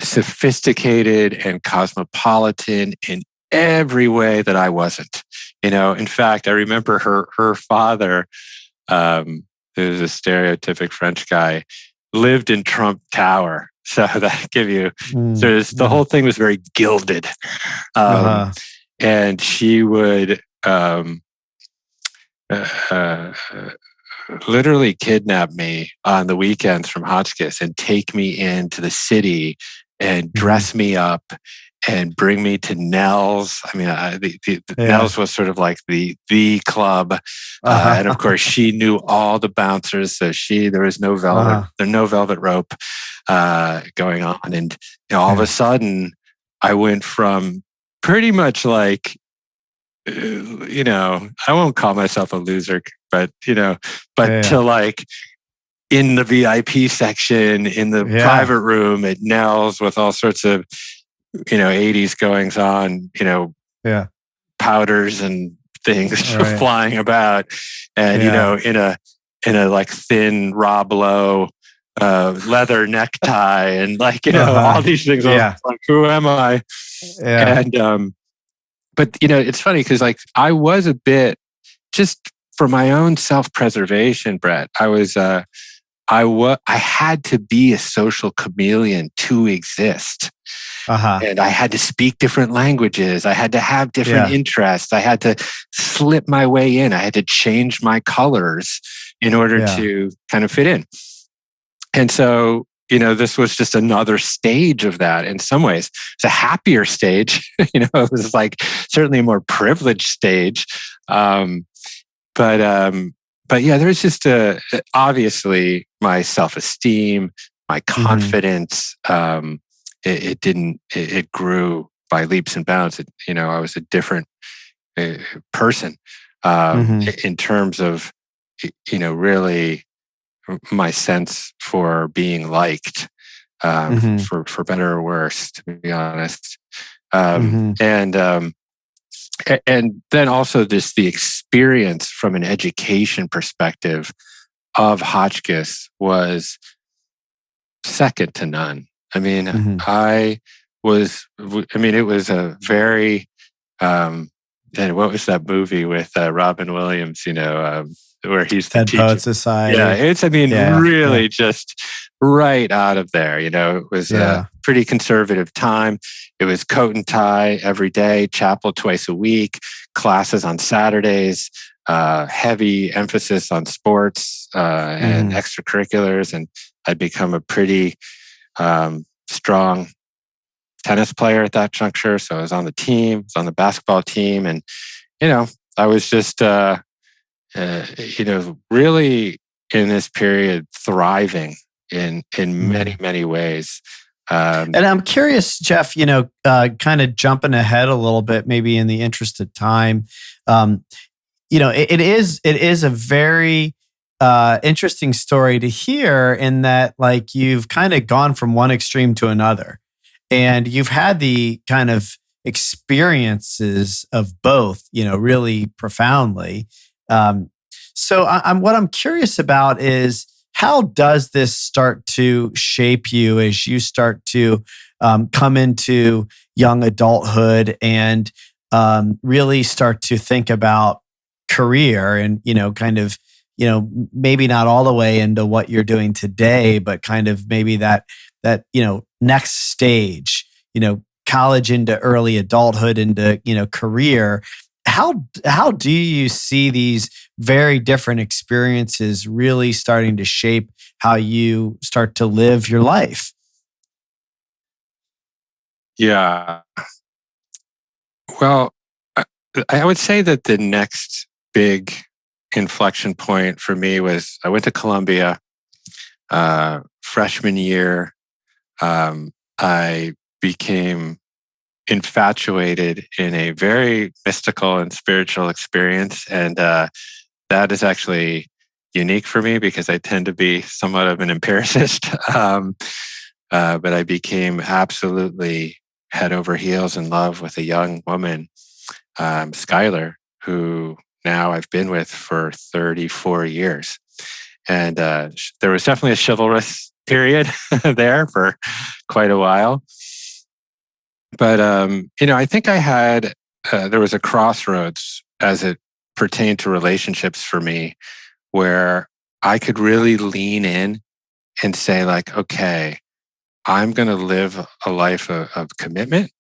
sophisticated and cosmopolitan in every way that I wasn't. In fact, I remember her father, who was a stereotypic French guy, lived in Trump Tower. So that give you, the whole thing was very gilded. And she would literally kidnap me on the weekends from Hotchkiss and take me into the city and dress me up and bring me to Nell's. I mean, Nell's was sort of like the club, and of course, she knew all the bouncers. So there was no velvet rope going on, and all of a sudden, I went from pretty much like, I won't call myself a loser, but to like in the VIP section, in the private room at Nell's with all sorts of, 80s goings on, powders and things flying about. And, in a like thin Rob Lowe leather necktie and like, all these things. I was like, who am I? And, but, it's funny because like I was a bit, just for my own self-preservation, Brett, I had to be a social chameleon to exist. And I had to speak different languages. I had to have different interests. I had to slip my way in. I had to change my colors in order to kind of fit in. And so, this was just another stage of that in some ways. It's a happier stage. It was like certainly a more privileged stage. But yeah, there's just obviously my self-esteem, my confidence. It grew by leaps and bounds. I was a different person in terms of, really my sense for being liked, for better or worse, to be honest. And then also the experience from an education perspective of Hotchkiss was second to none. I mean, it was a very, and what was that movie with Robin Williams, where he's the Dead teacher? Poet Society. Yeah, it's, really just right out of there. It was a pretty conservative time. It was coat and tie every day, chapel twice a week, classes on Saturdays, heavy emphasis on sports and extracurriculars. And I'd become a pretty strong tennis player at that juncture. So I was on the team, I was on the basketball team. And, I was just, really in this period thriving in many, many ways. And I'm curious, Jeff, kind of jumping ahead a little bit, maybe in the interest of time. It is a very interesting story to hear, in that like you've kind of gone from one extreme to another, and you've had the kind of experiences of both, really profoundly. So what I'm curious about is, how does this start to shape you as you start to come into young adulthood and really start to think about career and, kind of, maybe not all the way into what you're doing today, but kind of maybe that next stage, college into early adulthood into, career. How do you see these very different experiences really starting to shape how you start to live your life? Yeah. Well, I would say that the next big inflection point for me was I went to Columbia freshman year. I became infatuated in a very mystical and spiritual experience. And that is actually unique for me because I tend to be somewhat of an empiricist. But I became absolutely head over heels in love with a young woman, Skylar, who now I've been with for 34 years. And there was definitely a chivalrous period there for quite a while. But, I think I had, there was a crossroads as it pertained to relationships for me where I could really lean in and say like, okay, I'm going to live a life of commitment,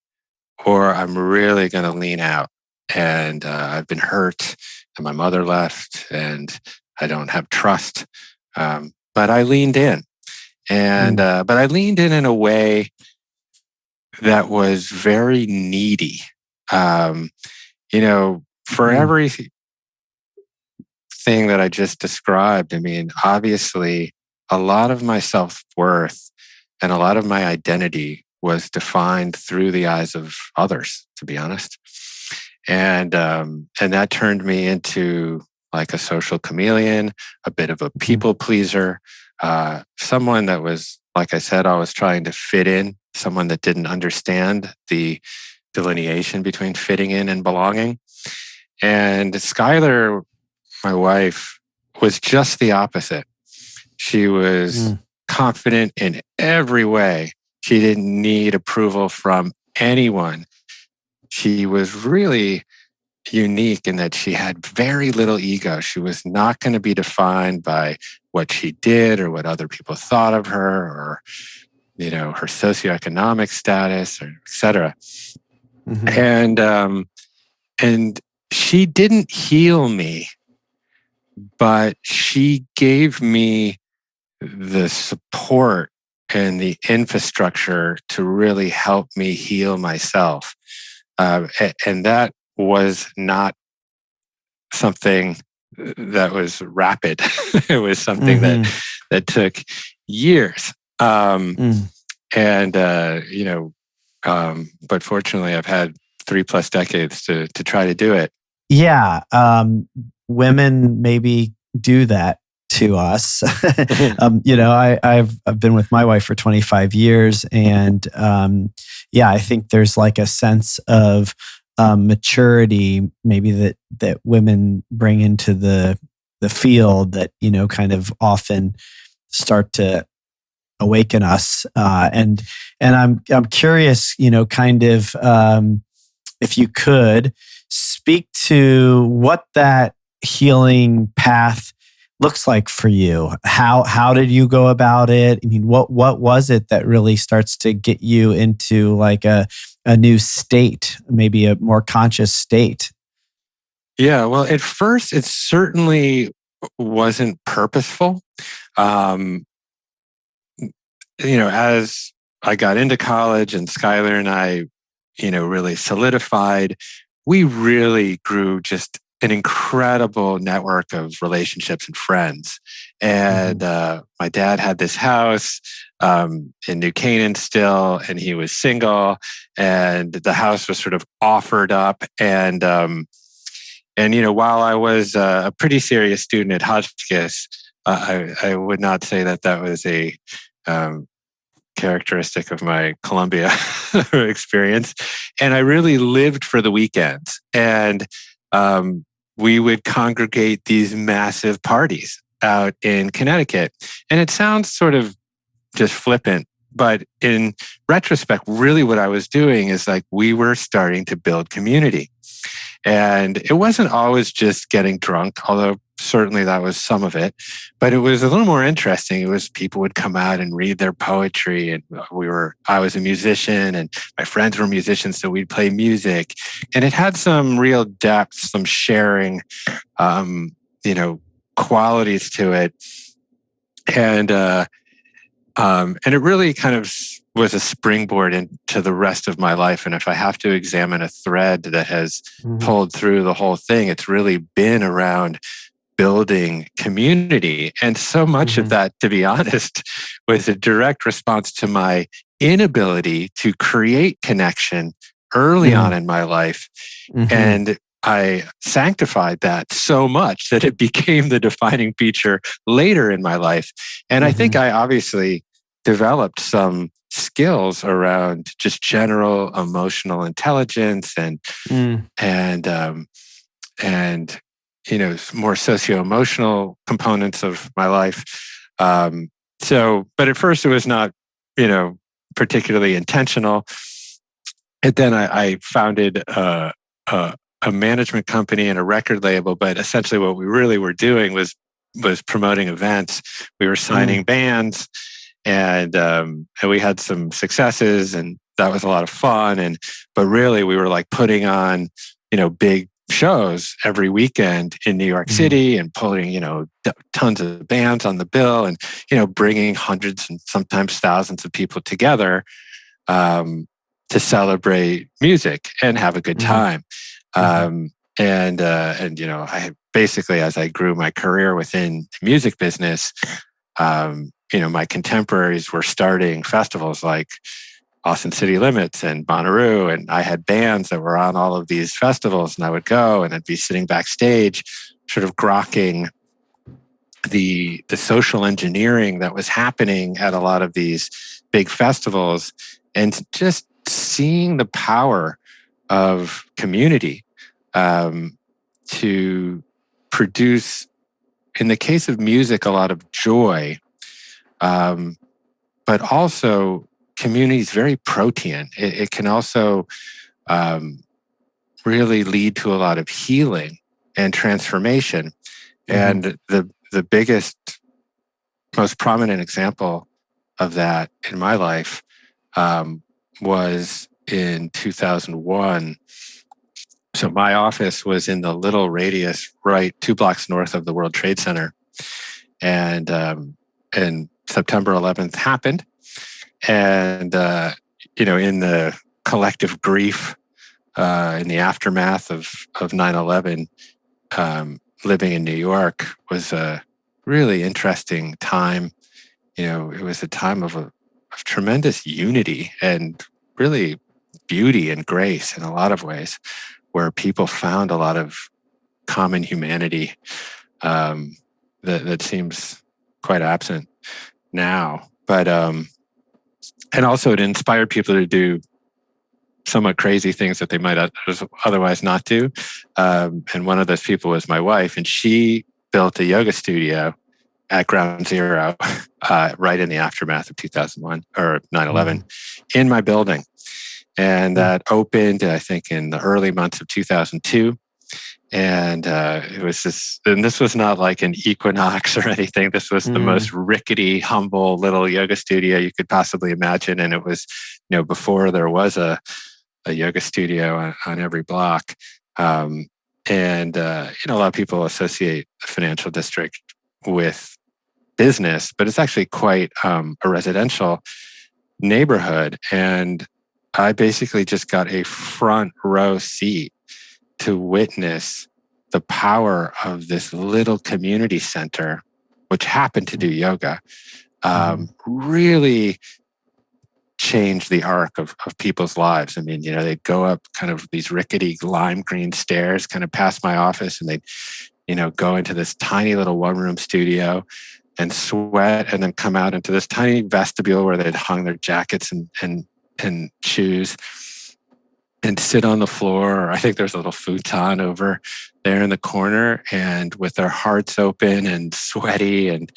or I'm really going to lean out. And I've been hurt, and my mother left, and I don't have trust. But I leaned in, and but I leaned in a way that was very needy. For everything that I just described, I mean, obviously, a lot of my self-worth and a lot of my identity was defined through the eyes of others, to be honest. And that turned me into like a social chameleon, a bit of a people pleaser, someone that was, like I said, I was trying to fit in, someone that didn't understand the delineation between fitting in and belonging. And Skylar, my wife, was just the opposite. She was confident in every way. She didn't need approval from anyone. She was really unique in that she had very little ego. She was not going to be defined by what she did or what other people thought of her, or her socioeconomic status, or et cetera. And she didn't heal me, but she gave me the support and the infrastructure to really help me heal myself. And that was not something that was rapid. It was something that took years. But fortunately, I've had 3+ decades to try to do it. Yeah. Women maybe do that to us. I've been with my wife for 25 years, and I think there's like a sense of maturity maybe that women bring into the field that kind of often start to awaken us. And I'm curious, kind of if you could speak to what that healing path looks like for you. How did you go about it? I mean, what was it that really starts to get you into like a new state, maybe a more conscious state? Yeah, well, at first it certainly wasn't purposeful. As I got into college and Skylar and I, really solidified, we really grew just an incredible network of relationships and friends. And my dad had this house in New Canaan still, and he was single, and the house was sort of offered up. And while I was a pretty serious student at Hotchkiss, I would not say that was a characteristic of my Columbia experience. And I really lived for the weekends. And we would congregate these massive parties out in Connecticut. And it sounds sort of just flippant, but in retrospect, really what I was doing is like we were starting to build community. And it wasn't always just getting drunk, although certainly that was some of it, but it was a little more interesting. It was people would come out and read their poetry, and I was a musician and my friends were musicians, so we'd play music, and it had some real depth, some sharing, qualities to it. And it really kind of was a springboard into the rest of my life. And if I have to examine a thread that has pulled through the whole thing, it's really been around building community. And so much of that, to be honest, was a direct response to my inability to create connection early on in my life. And I sanctified that so much that it became the defining feature later in my life. And I think I obviously developed some skills around just general emotional intelligence and more socio-emotional components of my life but at first it was not, particularly intentional. And then I founded a management company and a record label. But essentially, what we really were doing was promoting events. We were signing bands, and we had some successes, and that was a lot of fun. But really, we were like putting on, big shows every weekend in New York City, and pulling, tons of bands on the bill, and bringing hundreds and sometimes thousands of people together to celebrate music and have a good time. I basically, as I grew my career within the music business, my contemporaries were starting festivals like Austin City Limits and Bonnaroo, and I had bands that were on all of these festivals, and I would go and I'd be sitting backstage, sort of grokking the social engineering that was happening at a lot of these big festivals, and just seeing the power of community to produce, in the case of music, a lot of joy, but also community is very protean. It can also really lead to a lot of healing and transformation. And the biggest, most prominent example of that in my life was in 2001. So my office was in the little radius, right 2 blocks north of the World Trade Center. And September 11th happened. And, in the collective grief, in the aftermath of 9/11, living in New York was a really interesting time. It was a time of tremendous unity and really beauty and grace in a lot of ways, where people found a lot of common humanity that seems quite absent now. But and also it inspired people to do somewhat crazy things that they might otherwise not do. And one of those people was my wife, and she built a yoga studio at Ground Zero right in the aftermath of 2001 or 9/11 in my building. And that opened, I think, in the early months of 2002. And it was this was not like an Equinox or anything. This was the most rickety, humble little yoga studio you could possibly imagine. And it was, before there was a yoga studio on every block. A lot of people associate the financial district with business, but it's actually quite a residential neighborhood. And I basically just got a front row seat to witness the power of this little community center, which happened to do yoga, really changed the arc of people's lives. I mean, they'd go up kind of these rickety lime green stairs, kind of past my office, and they'd, go into this tiny little one-room studio and sweat, and then come out into this tiny vestibule where they'd hung their jackets and shoes, and sit on the floor. I think there's a little futon over there in the corner, and with their hearts open and sweaty, and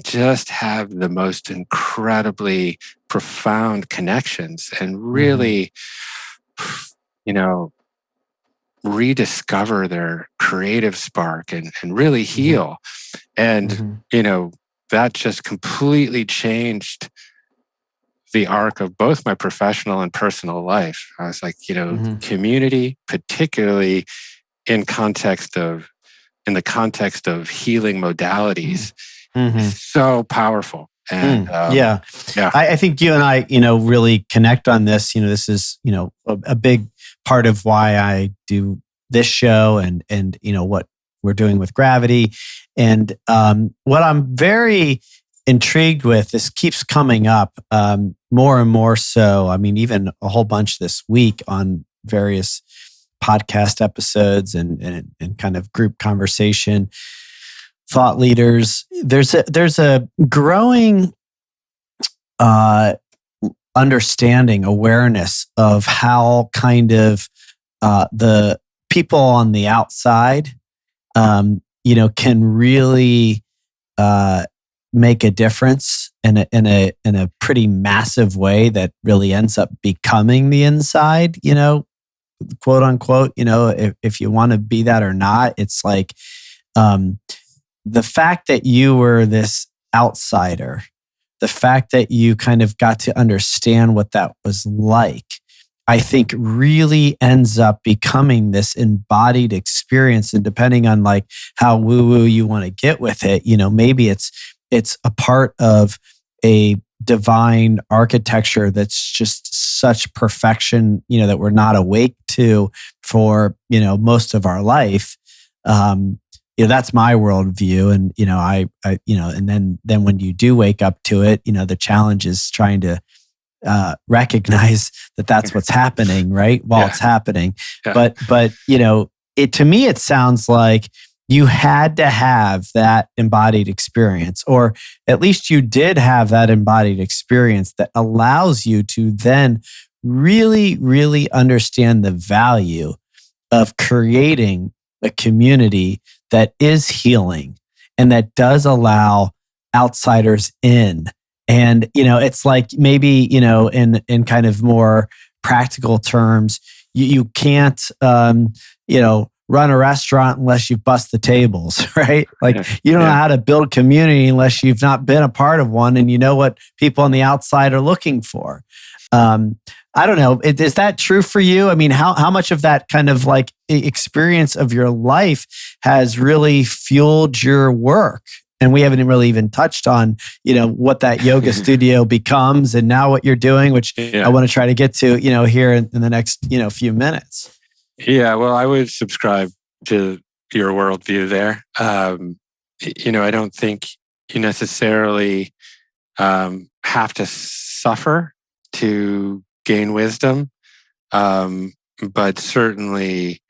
just have the most incredibly profound connections, and really, rediscover their creative spark and really heal. And, that just completely changed the arc of both my professional and personal life. I was like, community, particularly in the context of healing modalities, is so powerful. And I think you and I, really connect on this. This is, a big part of why I do this show and what we're doing with Gravity. And what I'm very intrigued with, this keeps coming up more and more so. I mean, even a whole bunch this week on various podcast episodes and kind of group conversation, thought leaders. There's a growing understanding, awareness of how kind of the people on the outside, can really make a difference in a pretty massive way that really ends up becoming the inside, quote unquote, if you want to be that or not. It's like, the fact that you were this outsider, the fact that you kind of got to understand what that was like, I think really ends up becoming this embodied experience. And depending on like how woo-woo you want to get with it, maybe it's a part of a divine architecture that's just such perfection, that we're not awake to for, most of our life. That's my worldview. And, and then when you do wake up to it, the challenge is trying to recognize that that's what's happening, right? While it's happening. Yeah. But to me, it sounds like you had to have that embodied experience, or at least you did have that embodied experience that allows you to then really, really understand the value of creating a community that is healing and that does allow outsiders in. And, it's like maybe, in kind of more practical terms, you can't, run a restaurant unless you bust the tables, right? Like you don't know how to build community unless you've not been a part of one and you know what people on the outside are looking for. I don't know. Is that true for you? I mean, how much of that kind of like experience of your life has really fueled your work? And we haven't really even touched on, what that yoga studio becomes and now what you're doing, which I want to try to get to, here in the next, few minutes. Yeah, well, I would subscribe to your worldview there. I don't think you necessarily have to suffer to gain wisdom, but certainly,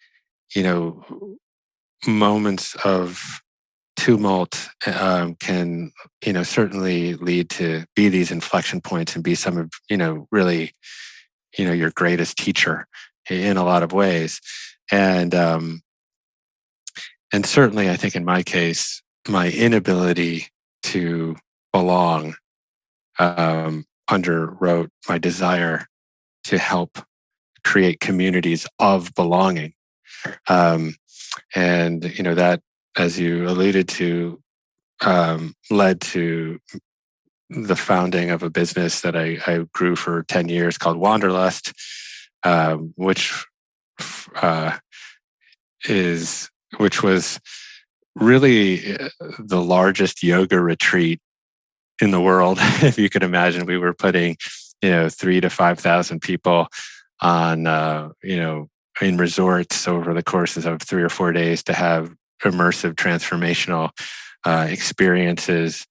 moments of tumult can, certainly lead to be these inflection points and be some of, really, your greatest teacher in a lot of ways. And certainly I think in my case, my inability to belong underwrote my desire to help create communities of belonging. And, that, as you alluded to, led to the founding of a business that I grew for 10 years called Wanderlust, which was really the largest yoga retreat in the world. If you could imagine, we were putting, 3,000 to 5,000 people on, in resorts over the courses of 3 or 4 days to have immersive, transformational experiences.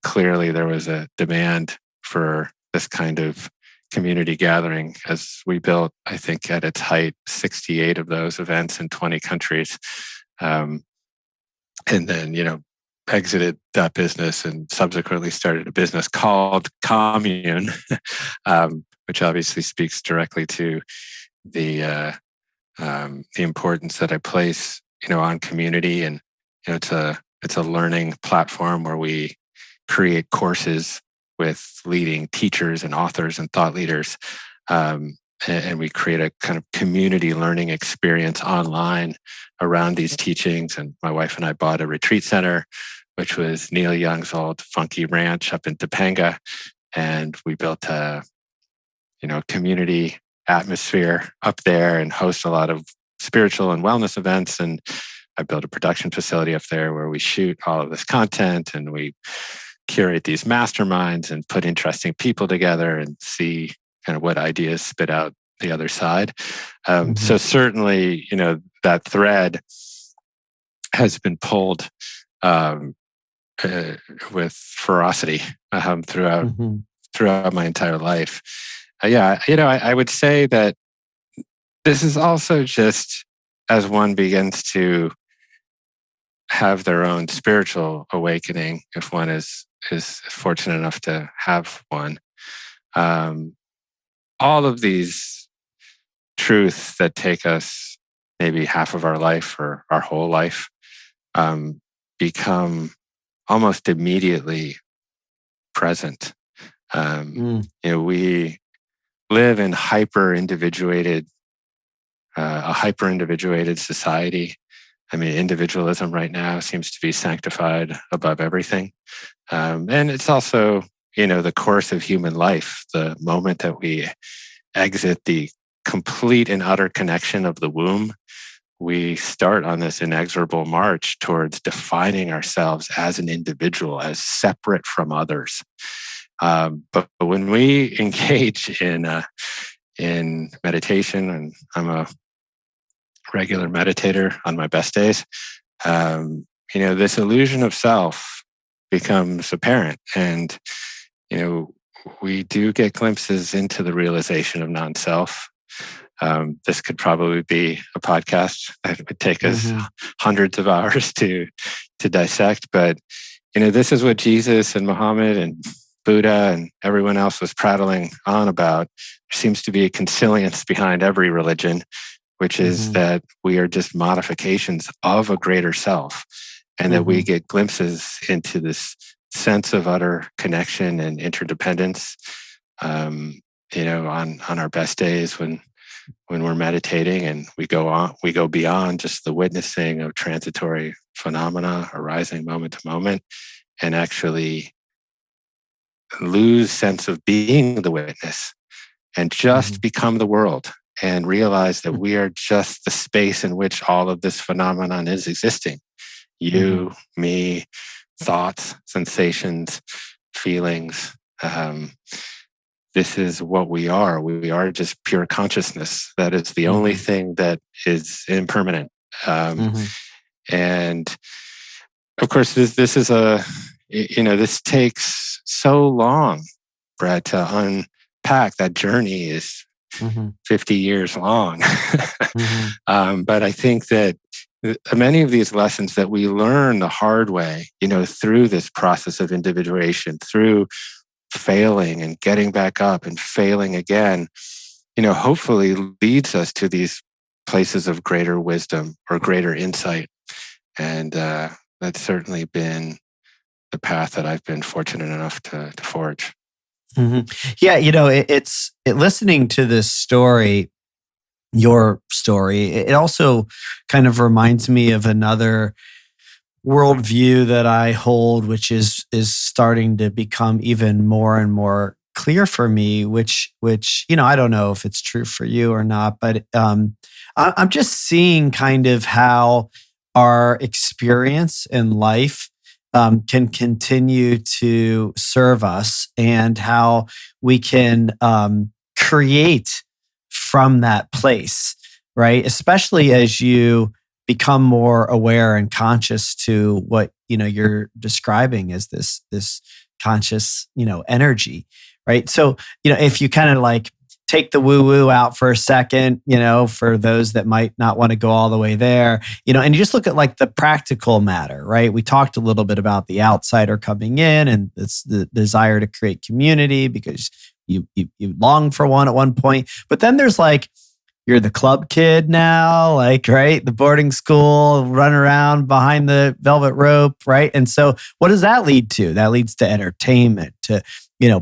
Clearly, there was a demand for this kind of community gathering, as we built, I think, at its height, 68 of those events in 20 countries. And then, exited that business and subsequently started a business called Commune, which obviously speaks directly to the importance that I place, on community. And, it's a learning platform where we create courses with leading teachers and authors and thought leaders. And we create a kind of community learning experience online around these teachings. And my wife and I bought a retreat center, which was Neil Young's old funky ranch up in Topanga. And we built a, community atmosphere up there and host a lot of spiritual and wellness events. And I built a production facility up there where we shoot all of this content and we curate these masterminds and put interesting people together and see kind of what ideas spit out the other side. So certainly, that thread has been pulled with ferocity throughout my entire life. I would say that this is also just as one begins to have their own spiritual awakening, if one is fortunate enough to have one. All of these truths that take us maybe half of our life or our whole life become almost immediately present. We live in a hyper-individuated society. I mean, individualism right now seems to be sanctified above everything. And it's also, the course of human life, the moment that we exit the complete and utter connection of the womb, we start on this inexorable march towards defining ourselves as an individual, as separate from others. But when we engage in meditation, and I'm a regular meditator on my best days, this illusion of self becomes apparent, and we do get glimpses into the realization of non-self. This could probably be a podcast that would take us hundreds of hours to dissect. But this is what Jesus and Muhammad and Buddha and everyone else was prattling on about. There seems to be a consilience behind every religion, which is that we are just modifications of a greater self, and that we get glimpses into this sense of utter connection and interdependence. On our best days when we're meditating, and we go beyond just the witnessing of transitory phenomena arising moment to moment, and actually lose sense of being the witness and just become the world, and realize that we are just the space in which all of this phenomenon is existing. You, me, thoughts, sensations, feelings. This is what we are. We are just pure consciousness. That is the only thing that is impermanent. And of course, this is this takes so long, Brett, to unpack. That journey is 50 years long. But I think that many of these lessons that we learn the hard way, through this process of individuation, through failing and getting back up and failing again, hopefully leads us to these places of greater wisdom or greater insight. And that's certainly been the path that I've been fortunate enough to forge. Yeah, it's listening to this story, your story, it also kind of reminds me of another worldview that I hold, which is starting to become even more and more clear for me, which I don't know if it's true for you or not, but I'm just seeing kind of how our experience in life can continue to serve us, and how we can create from that place, right? Especially as you become more aware and conscious to what you're describing as this conscious energy, right? So if you kind of like take the woo woo out for a second, for those that might not want to go all the way there, and you just look at like the practical matter, right? We talked a little bit about the outsider coming in, and it's the desire to create community because you long for one at one point, but then there's like, you're the club kid now, like, right? The boarding school, run around behind the velvet rope, right? And so what does that lead to? That leads to entertainment, to,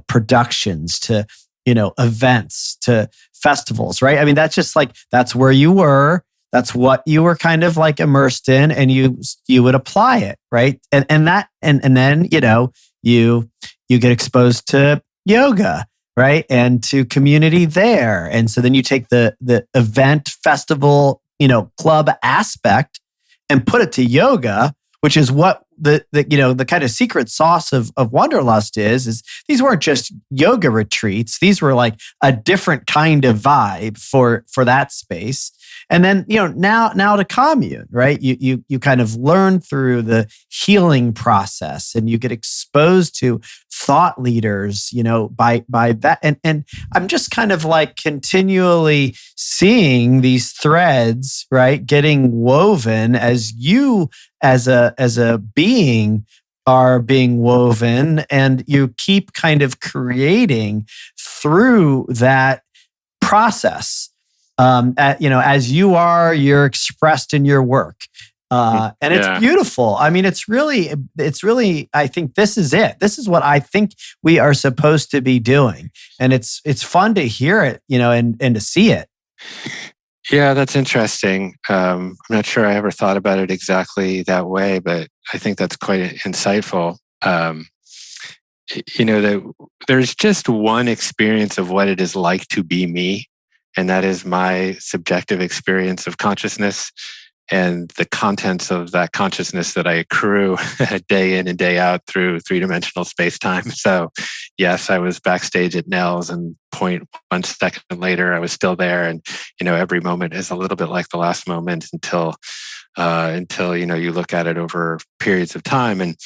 productions, to, events, to festivals, right? I mean, that's just like, that's where you were. That's what you were kind of like immersed in, and you would apply it, right? And then, you get exposed to yoga, right? And to community there. And so then you take the event, festival, club aspect and put it to yoga, which is what the kind of secret sauce of Wanderlust is these weren't just yoga retreats. These were like a different kind of vibe for that space. And then, now to Commune, right? You kind of learn through the healing process, and you get exposed to thought leaders, by that. And I'm just kind of like continually seeing these threads, right, getting woven as you as a being are being woven, and you keep kind of creating through that process. As you're expressed in your work, And it's beautiful. I mean, it's really, I think this is it. This is what I think we are supposed to be doing. And it's fun to hear it, and to see it. Yeah, that's interesting. I'm not sure I ever thought about it exactly that way, but I think that's quite insightful. There's just one experience of what it is like to be me, and that is my subjective experience of consciousness and the contents of that consciousness that I accrue day in and day out through three-dimensional space-time. So yes, I was backstage at Nell's, and 0.1 second later, I was still there. And, every moment is a little bit like the last moment until you look at it over periods of time. And,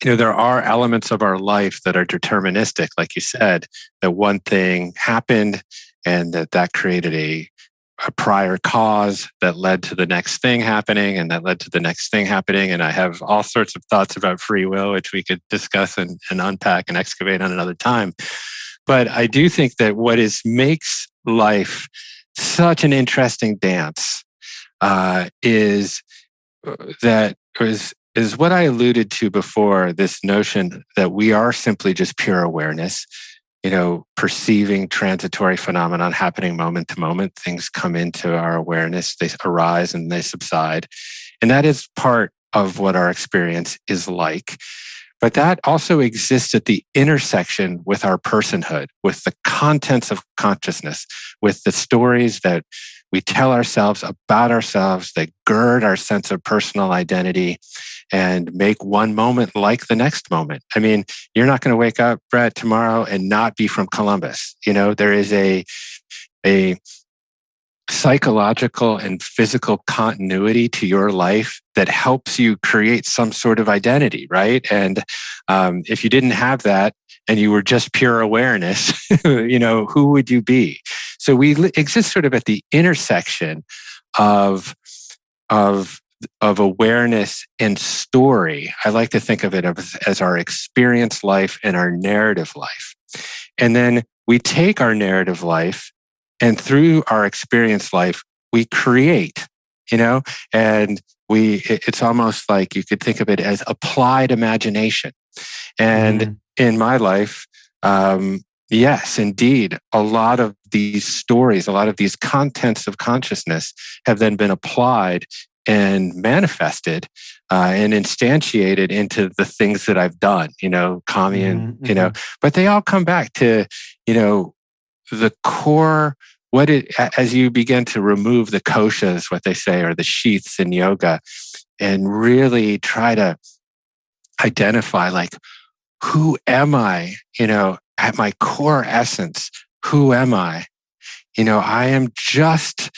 there are elements of our life that are deterministic, like you said, that one thing happened and that created a prior cause that led to the next thing happening, and that led to the next thing happening. And I have all sorts of thoughts about free will, which we could discuss and unpack and excavate on another time. But I do think that what makes life such an interesting dance is what I alluded to before, this notion that we are simply just pure awareness, perceiving transitory phenomenon happening moment to moment. Things come into our awareness, they arise and they subside. And that is part of what our experience is like. But that also exists at the intersection with our personhood, with the contents of consciousness, with the stories that we tell ourselves about ourselves that gird our sense of personal identity and make one moment like the next moment. I mean, you're not going to wake up, Brett, tomorrow and not be from Columbus. There is a psychological and physical continuity to your life that helps you create some sort of identity, right? And if you didn't have that and you were just pure awareness, who would you be? So we exist sort of at the intersection of awareness and story. I like to think of it as our experience life and our narrative life. And then we take our narrative life, and through our experience life, we create, and it's almost like you could think of it as applied imagination. And in my life, yes, indeed, a lot of these stories, a lot of these contents of consciousness have then been applied and manifested and instantiated into the things that I've done, commune, but they all come back to, the core, as you begin to remove the koshas, what they say, or the sheaths in yoga, and really try to identify, like, who am I, at my core essence, who am I? I am just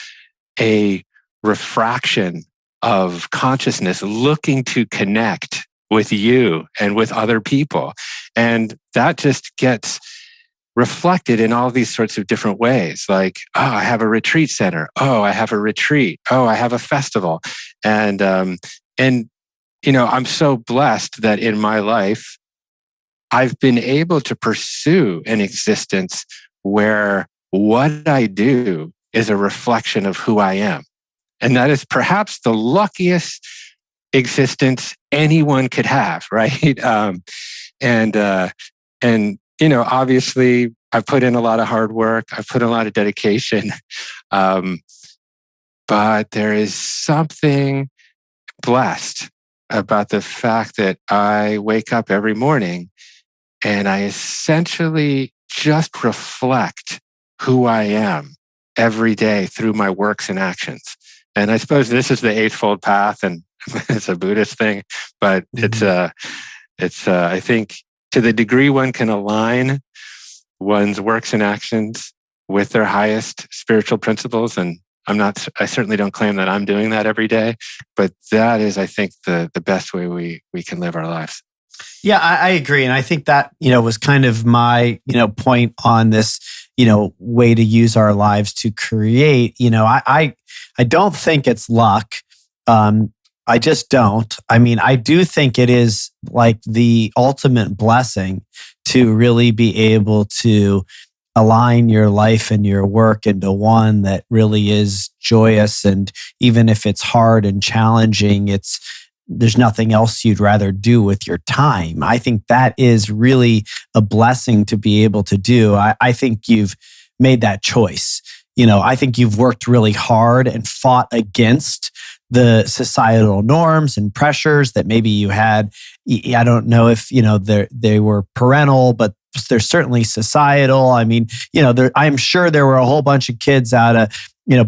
a refraction of consciousness looking to connect with you and with other people. And that just gets reflected in all these sorts of different ways. Like, oh, I have a retreat center. Oh, I have a retreat. Oh, I have a festival. And I'm so blessed that in my life, I've been able to pursue an existence where what I do is a reflection of who I am. And that is perhaps the luckiest existence anyone could have, right? Obviously, I've put in a lot of hard work. I've put in a lot of dedication. But there is something blessed about the fact that I wake up every morning and I essentially just reflect who I am every day through my works and actions. And I suppose this is the Eightfold Path, and it's a Buddhist thing, but it's I think to the degree one can align one's works and actions with their highest spiritual principles. And I certainly don't claim that I'm doing that every day, but that is, I think, the best way we can live our lives. Yeah, I agree. And I think that, was kind of my, point on this, way to use our lives to create. I don't think it's luck. I just don't. I mean, I do think it is like the ultimate blessing to really be able to align your life and your work into one that really is joyous. And even if it's hard and challenging, there's nothing else you'd rather do with your time. I think that is really a blessing to be able to do. I think you've made that choice. I think you've worked really hard and fought against the societal norms and pressures that maybe you had. I don't know if, they were parental, but they're certainly societal. I mean, I'm sure there were a whole bunch of kids out of,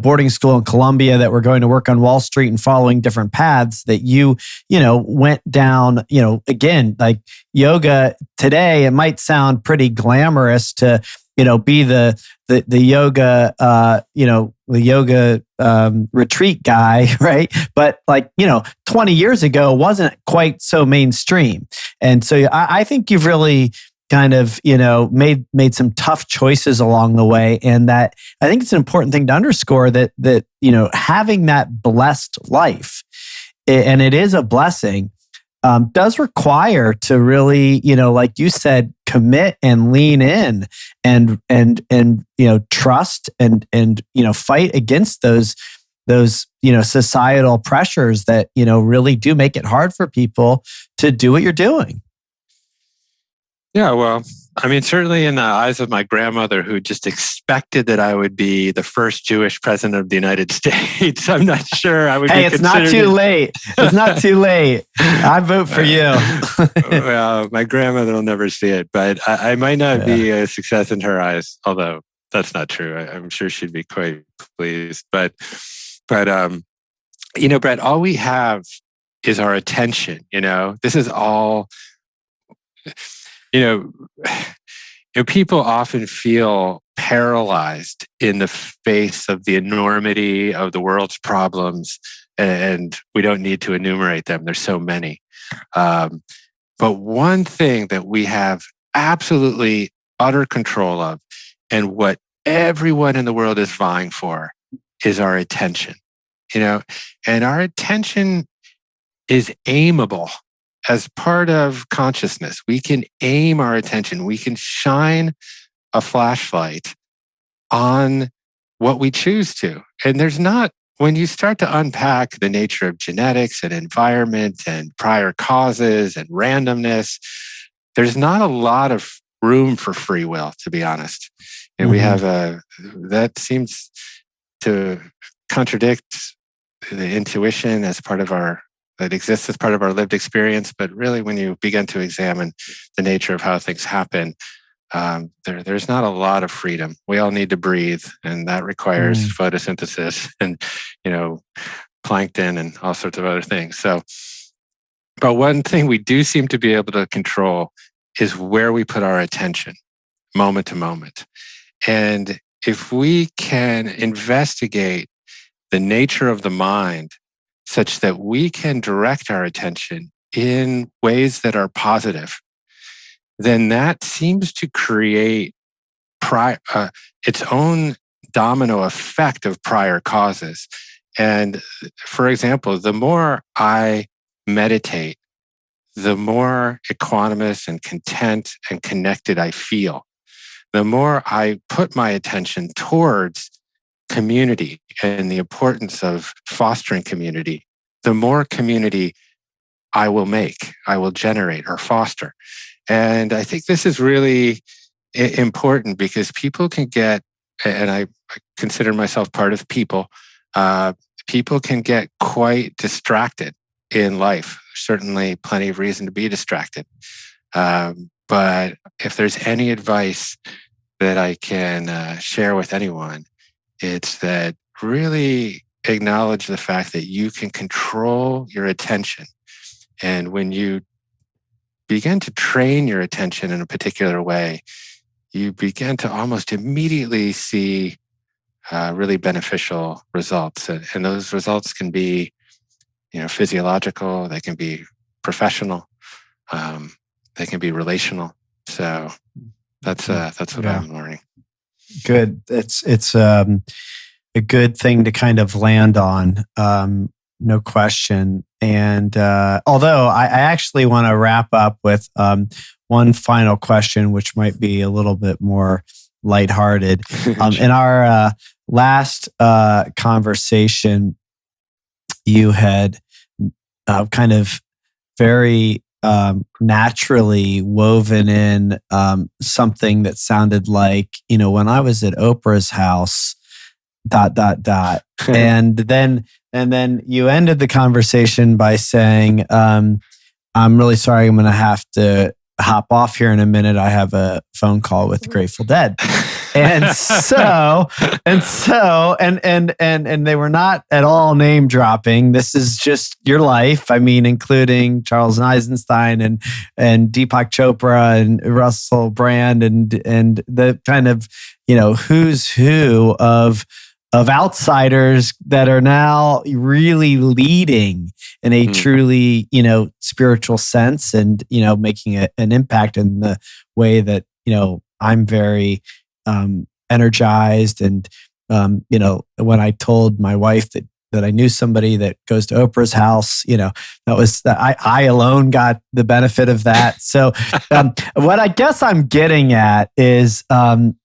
boarding school in Columbia that were going to work on Wall Street and following different paths that you went down, again, like yoga today, it might sound pretty glamorous to, be the yoga, the yoga retreat guy, right? But 20 years ago wasn't quite so mainstream. And so I think you've really kind of, made some tough choices along the way. And that I think it's an important thing to underscore that having that blessed life, and it is a blessing, does require to really, like you said, commit and lean in and trust and fight against those societal pressures that, really do make it hard for people to do what you're doing. Yeah, well, I mean, certainly in the eyes of my grandmother, who just expected that I would be the first Jewish president of the United States, I'm not sure I would be considered. Hey, it's not too late. It's not too late. I vote for you. Well, my grandmother will never see it, but I might not be a success in her eyes, although that's not true. I'm sure she'd be quite pleased. But Brett, all we have is our attention. This is all. People often feel paralyzed in the face of the enormity of the world's problems, and we don't need to enumerate them. There's so many. But one thing that we have absolutely utter control of, and what everyone in the world is vying for, is our attention. And our attention is aimable. As part of consciousness, we can aim our attention. We can shine a flashlight on what we choose to. And when you start to unpack the nature of genetics and environment and prior causes and randomness, there's not a lot of room for free will, to be honest. And we have that seems to contradict the intuition as part of that exists as part of our lived experience. But really, when you begin to examine the nature of how things happen, there's not a lot of freedom. We all need to breathe, and that requires photosynthesis and, plankton and all sorts of other things. So, but one thing we do seem to be able to control is where we put our attention, moment to moment. And if we can investigate the nature of the mind such that we can direct our attention in ways that are positive, then that seems to create its own domino effect of prior causes. And for example, the more I meditate, the more equanimous and content and connected I feel. The more I put my attention towards community and the importance of fostering community, the more community I will make, I will generate or foster. And I think this is really important because people can get, and I consider myself part of people, people can get quite distracted in life. Certainly plenty of reason to be distracted. But if there's any advice that I can share with anyone, it's that really acknowledge the fact that you can control your attention. And when you begin to train your attention in a particular way, you begin to almost immediately see really beneficial results. And those results can be, physiological, they can be professional, they can be relational. So that's what I'm learning. Good. It's a good thing to kind of land on, no question. And although I actually want to wrap up with one final question, which might be a little bit more lighthearted. Sure. In our last conversation, you had kind of very naturally woven in something that sounded like, when I was at Oprah's house, ... and then you ended the conversation by saying, I'm really sorry, I'm going to have to hop off here in a minute. I have a phone call with the Grateful Dead. And and they were not at all name dropping. This is just your life. I mean, including Charles Eisenstein and Deepak Chopra and Russell Brand and the kind of, who's who of outsiders that are now really leading in a truly, spiritual sense and, making an impact in the way that, I'm very energized. And, when I told my wife that I knew somebody that goes to Oprah's house, I alone got the benefit of that. So what I guess I'm getting at is, from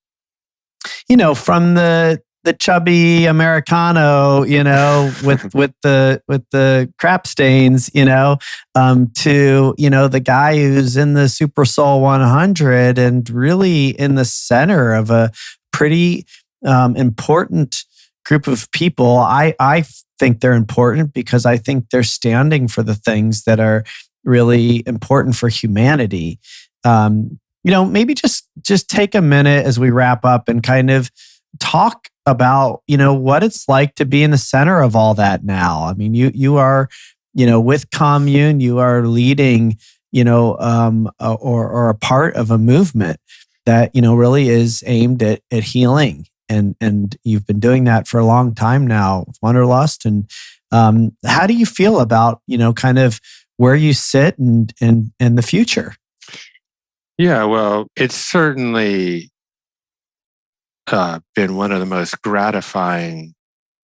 the chubby Americano, with the crap stains, to, the guy who's in the SuperSoul 100 and really in the center of a pretty important group of people. I think they're important because I think they're standing for the things that are really important for humanity. Maybe just take a minute as we wrap up and kind of talk about, what it's like to be in the center of all that now. I mean, you are, with Commune, you are leading, or a part of a movement that, really is aimed at healing. And you've been doing that for a long time now, Wanderlust. And how do you feel about, kind of where you sit and the future? Yeah, well, it's certainly been one of the most gratifying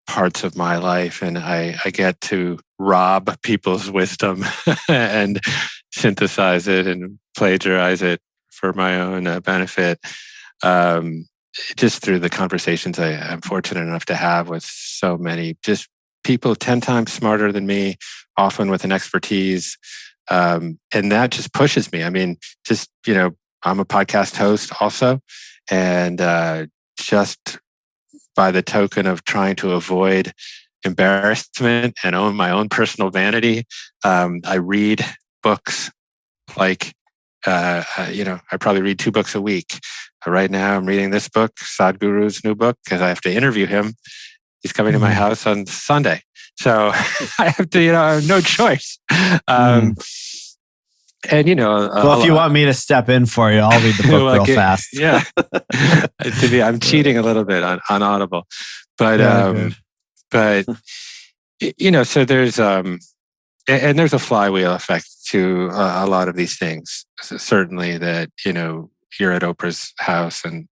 parts of my life, and I get to rob people's wisdom and synthesize it and plagiarize it for my own benefit. Just through the conversations I'm fortunate enough to have with so many just people 10 times smarter than me, often with an expertise. And that just pushes me. I mean, I'm a podcast host also. And just by the token of trying to avoid embarrassment and own my own personal vanity, I read books like, I probably read 2 books a week. Right now, I'm reading this book, Sadhguru's new book, because I have to interview him. He's coming to my house on Sunday. So I have to, I have no choice. And, well, if you want me to step in for you, I'll read the book real fast. Yeah. I'm cheating a little bit on Audible. But, so there's, and there's a flywheel effect to a lot of these things. Certainly that, you're at Oprah's house, and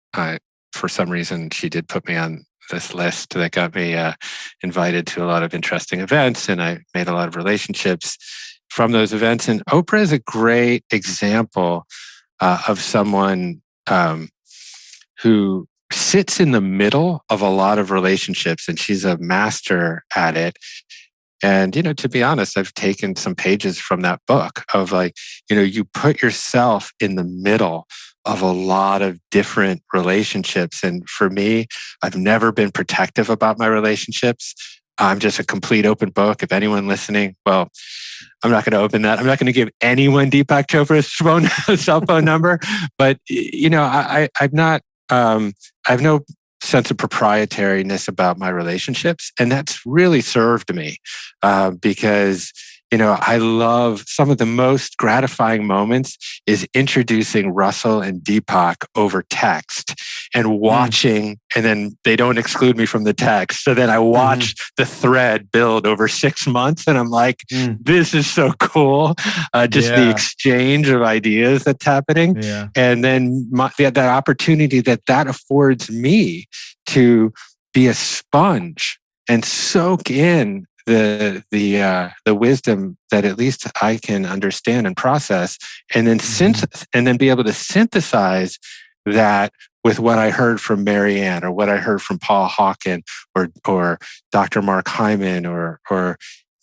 for some reason, she did put me on this list that got me invited to a lot of interesting events, and I made a lot of relationships from those events. And Oprah is a great example of someone who sits in the middle of a lot of relationships, and she's a master at it. And, to be honest, I've taken some pages from that book of you put yourself in the middle of a lot of different relationships. And for me, I've never been protective about my relationships. I'm just a complete open book. If anyone listening, well, I'm not going to open that. I'm not going to give anyone Deepak Chopra's cell phone number. But, I'm not, I have no sense of proprietariness about my relationships. And that's really served me because, I love some of the most gratifying moments is introducing Russell and Deepak over text and watching, and then they don't exclude me from the text. So then I watch the thread build over 6 months, and I'm like, this is so cool. The exchange of ideas that's happening. Yeah. And then that opportunity that affords me to be a sponge and soak in the wisdom that at least I can understand and process, and then and then be able to synthesize that with what I heard from Marianne or what I heard from Paul Hawken or Dr. Mark Hyman or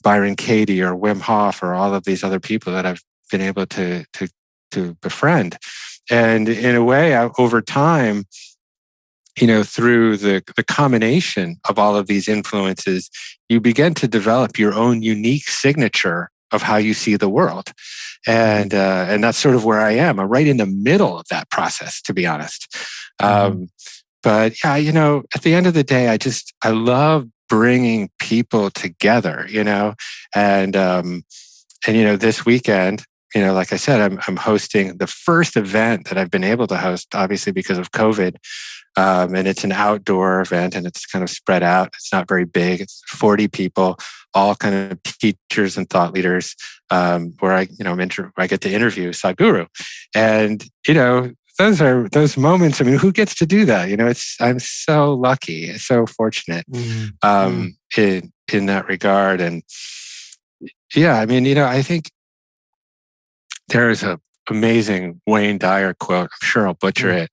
Byron Katie or Wim Hof or all of these other people that I've been able to befriend. And in a way, over time, through the combination of all of these influences, you begin to develop your own unique signature of how you see the world. And that's sort of where I am. I'm right in the middle of that process, to be honest. But yeah, at the end of the day, I love bringing people together, and this weekend, like I said, I'm hosting the first event that I've been able to host, obviously because of COVID. And it's an outdoor event and it's kind of spread out. It's not very big. It's 40 people, all kind of teachers and thought leaders, where I get to interview Sadhguru. And, those moments. I mean, who gets to do that? I'm so lucky, so fortunate, in that regard. And yeah, I mean, I think there's an amazing Wayne Dyer quote. I'm sure I'll butcher it.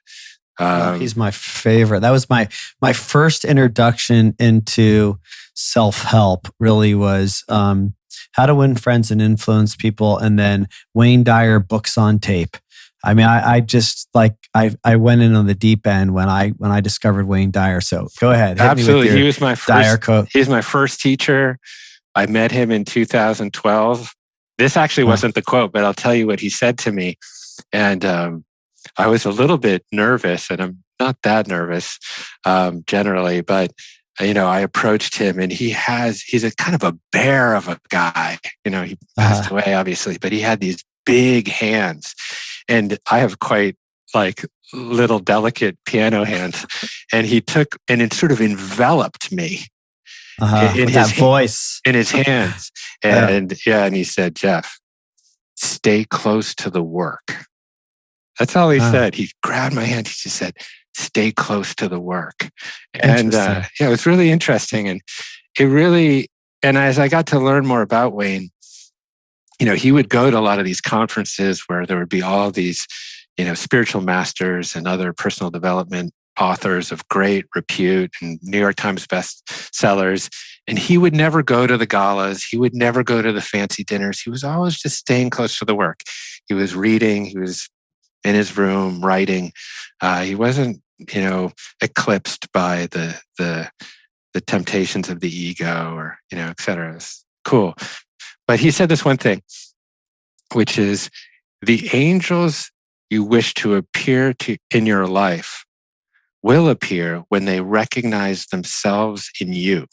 He's my favorite. That was my first introduction into self-help, really was How to Win Friends and Influence People, and then Wayne Dyer books on tape. I mean, I just I went in on the deep end when I discovered Wayne Dyer. So go ahead. Absolutely. He was my Dyer quote. He was my first teacher. I met him in 2012. This actually wasn't the quote, but I'll tell you what he said to me. And I was a little bit nervous, and I'm not that nervous generally, but I approached him, and he's a kind of a bear of a guy. He passed away, obviously, but he had these big hands, and I have quite little delicate piano hands, and he took and it sort of enveloped me in his voice, in his hands, and and he said, "Jeff, stay close to the work." That's all he said. He grabbed my hand. He just said, "Stay close to the work." And it was really interesting. And and as I got to learn more about Wayne, he would go to a lot of these conferences where there would be all these, spiritual masters and other personal development authors of great repute and New York Times bestsellers. And he would never go to the galas. He would never go to the fancy dinners. He was always just staying close to the work. He was reading. He was in his room writing. He wasn't, eclipsed by the temptations of the ego or, et cetera. It's cool. But he said this one thing, which is the angels you wish to appear in your life will appear when they recognize themselves in you.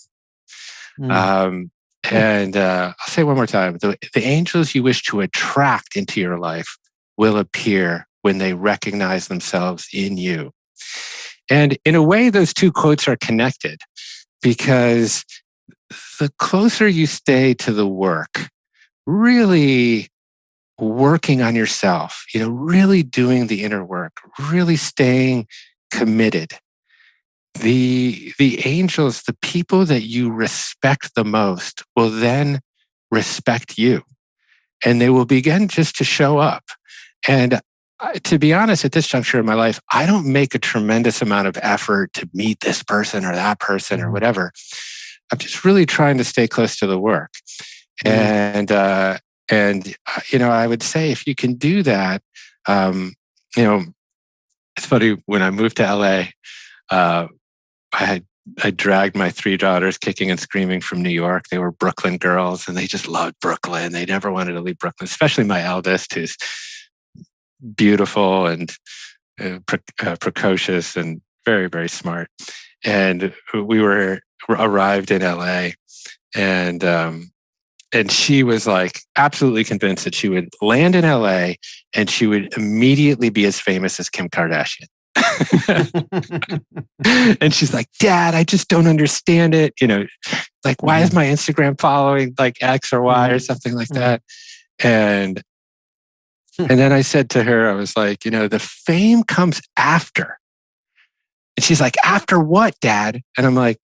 And I'll say it one more time. The angels you wish to attract into your life will appear when they recognize themselves in you. And in a way, those two quotes are connected, because the closer you stay to the work, really working on yourself, really doing the inner work, really staying committed, the angels, the people that you respect the most, will then respect you, and they will begin just to show up. And to be honest, at this juncture in my life, I don't make a tremendous amount of effort to meet this person or that person or whatever. I'm just really trying to stay close to the work. And I would say if you can do that, it's funny, when I moved to LA, I dragged my 3 daughters kicking and screaming from New York. They were Brooklyn girls, and they just loved Brooklyn. They never wanted to leave Brooklyn, especially my eldest, who's beautiful and precocious and very, very smart. And we arrived in LA, and she was absolutely convinced that she would land in LA and she would immediately be as famous as Kim Kardashian. And she's like, "Dad, I just don't understand it. Why is my Instagram following X or Y or something like that?" And then I said to her, I was like, the fame comes after. And she's like, "After what, Dad?" And I'm like,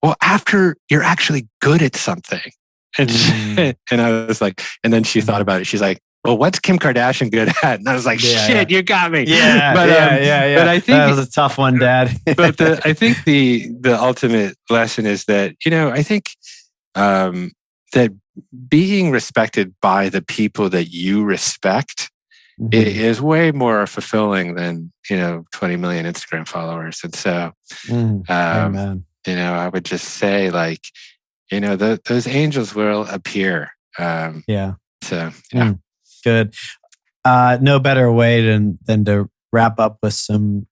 "Well, after you're actually good at something." And and I was like, and then she thought about it. She's like, well, what's Kim Kardashian good at? And I was like, shit, you got me. Yeah, but I think that was a tough one, Dad. but I think the ultimate lesson is that, I think that being respected by the people that you respect is way more fulfilling than 20 million Instagram followers. And so Amen. I would just say, like, those angels will appear. Good. No better way than to wrap up with some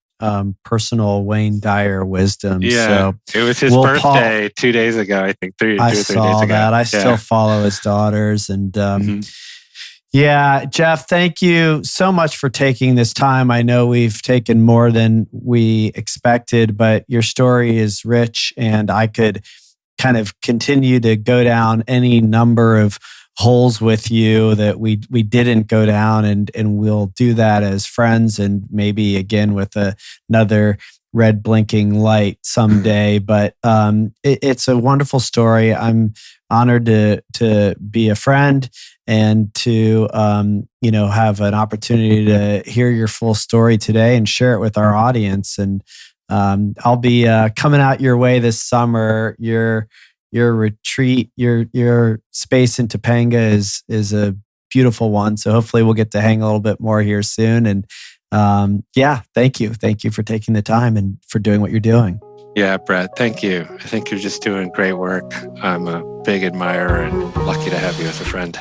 personal Wayne Dyer wisdom. Yeah, so it was his birthday 2 days ago, I think, 2 or 3 days ago. I saw that. I still follow his daughters. And yeah, Jeff, thank you so much for taking this time. I know we've taken more than we expected, but your story is rich, and I could kind of continue to go down any number of holes with you that we didn't go down, and we'll do that as friends, and maybe again with another red blinking light someday. But it's a wonderful story. I'm honored to be a friend and to have an opportunity to hear your full story today and share it with our audience. And I'll be coming out your way this summer. Your retreat, your space in Topanga is a beautiful one. So hopefully we'll get to hang a little bit more here soon. And thank you. Thank you for taking the time and for doing what you're doing. Yeah, Brett, thank you. I think you're just doing great work. I'm a big admirer and lucky to have you as a friend.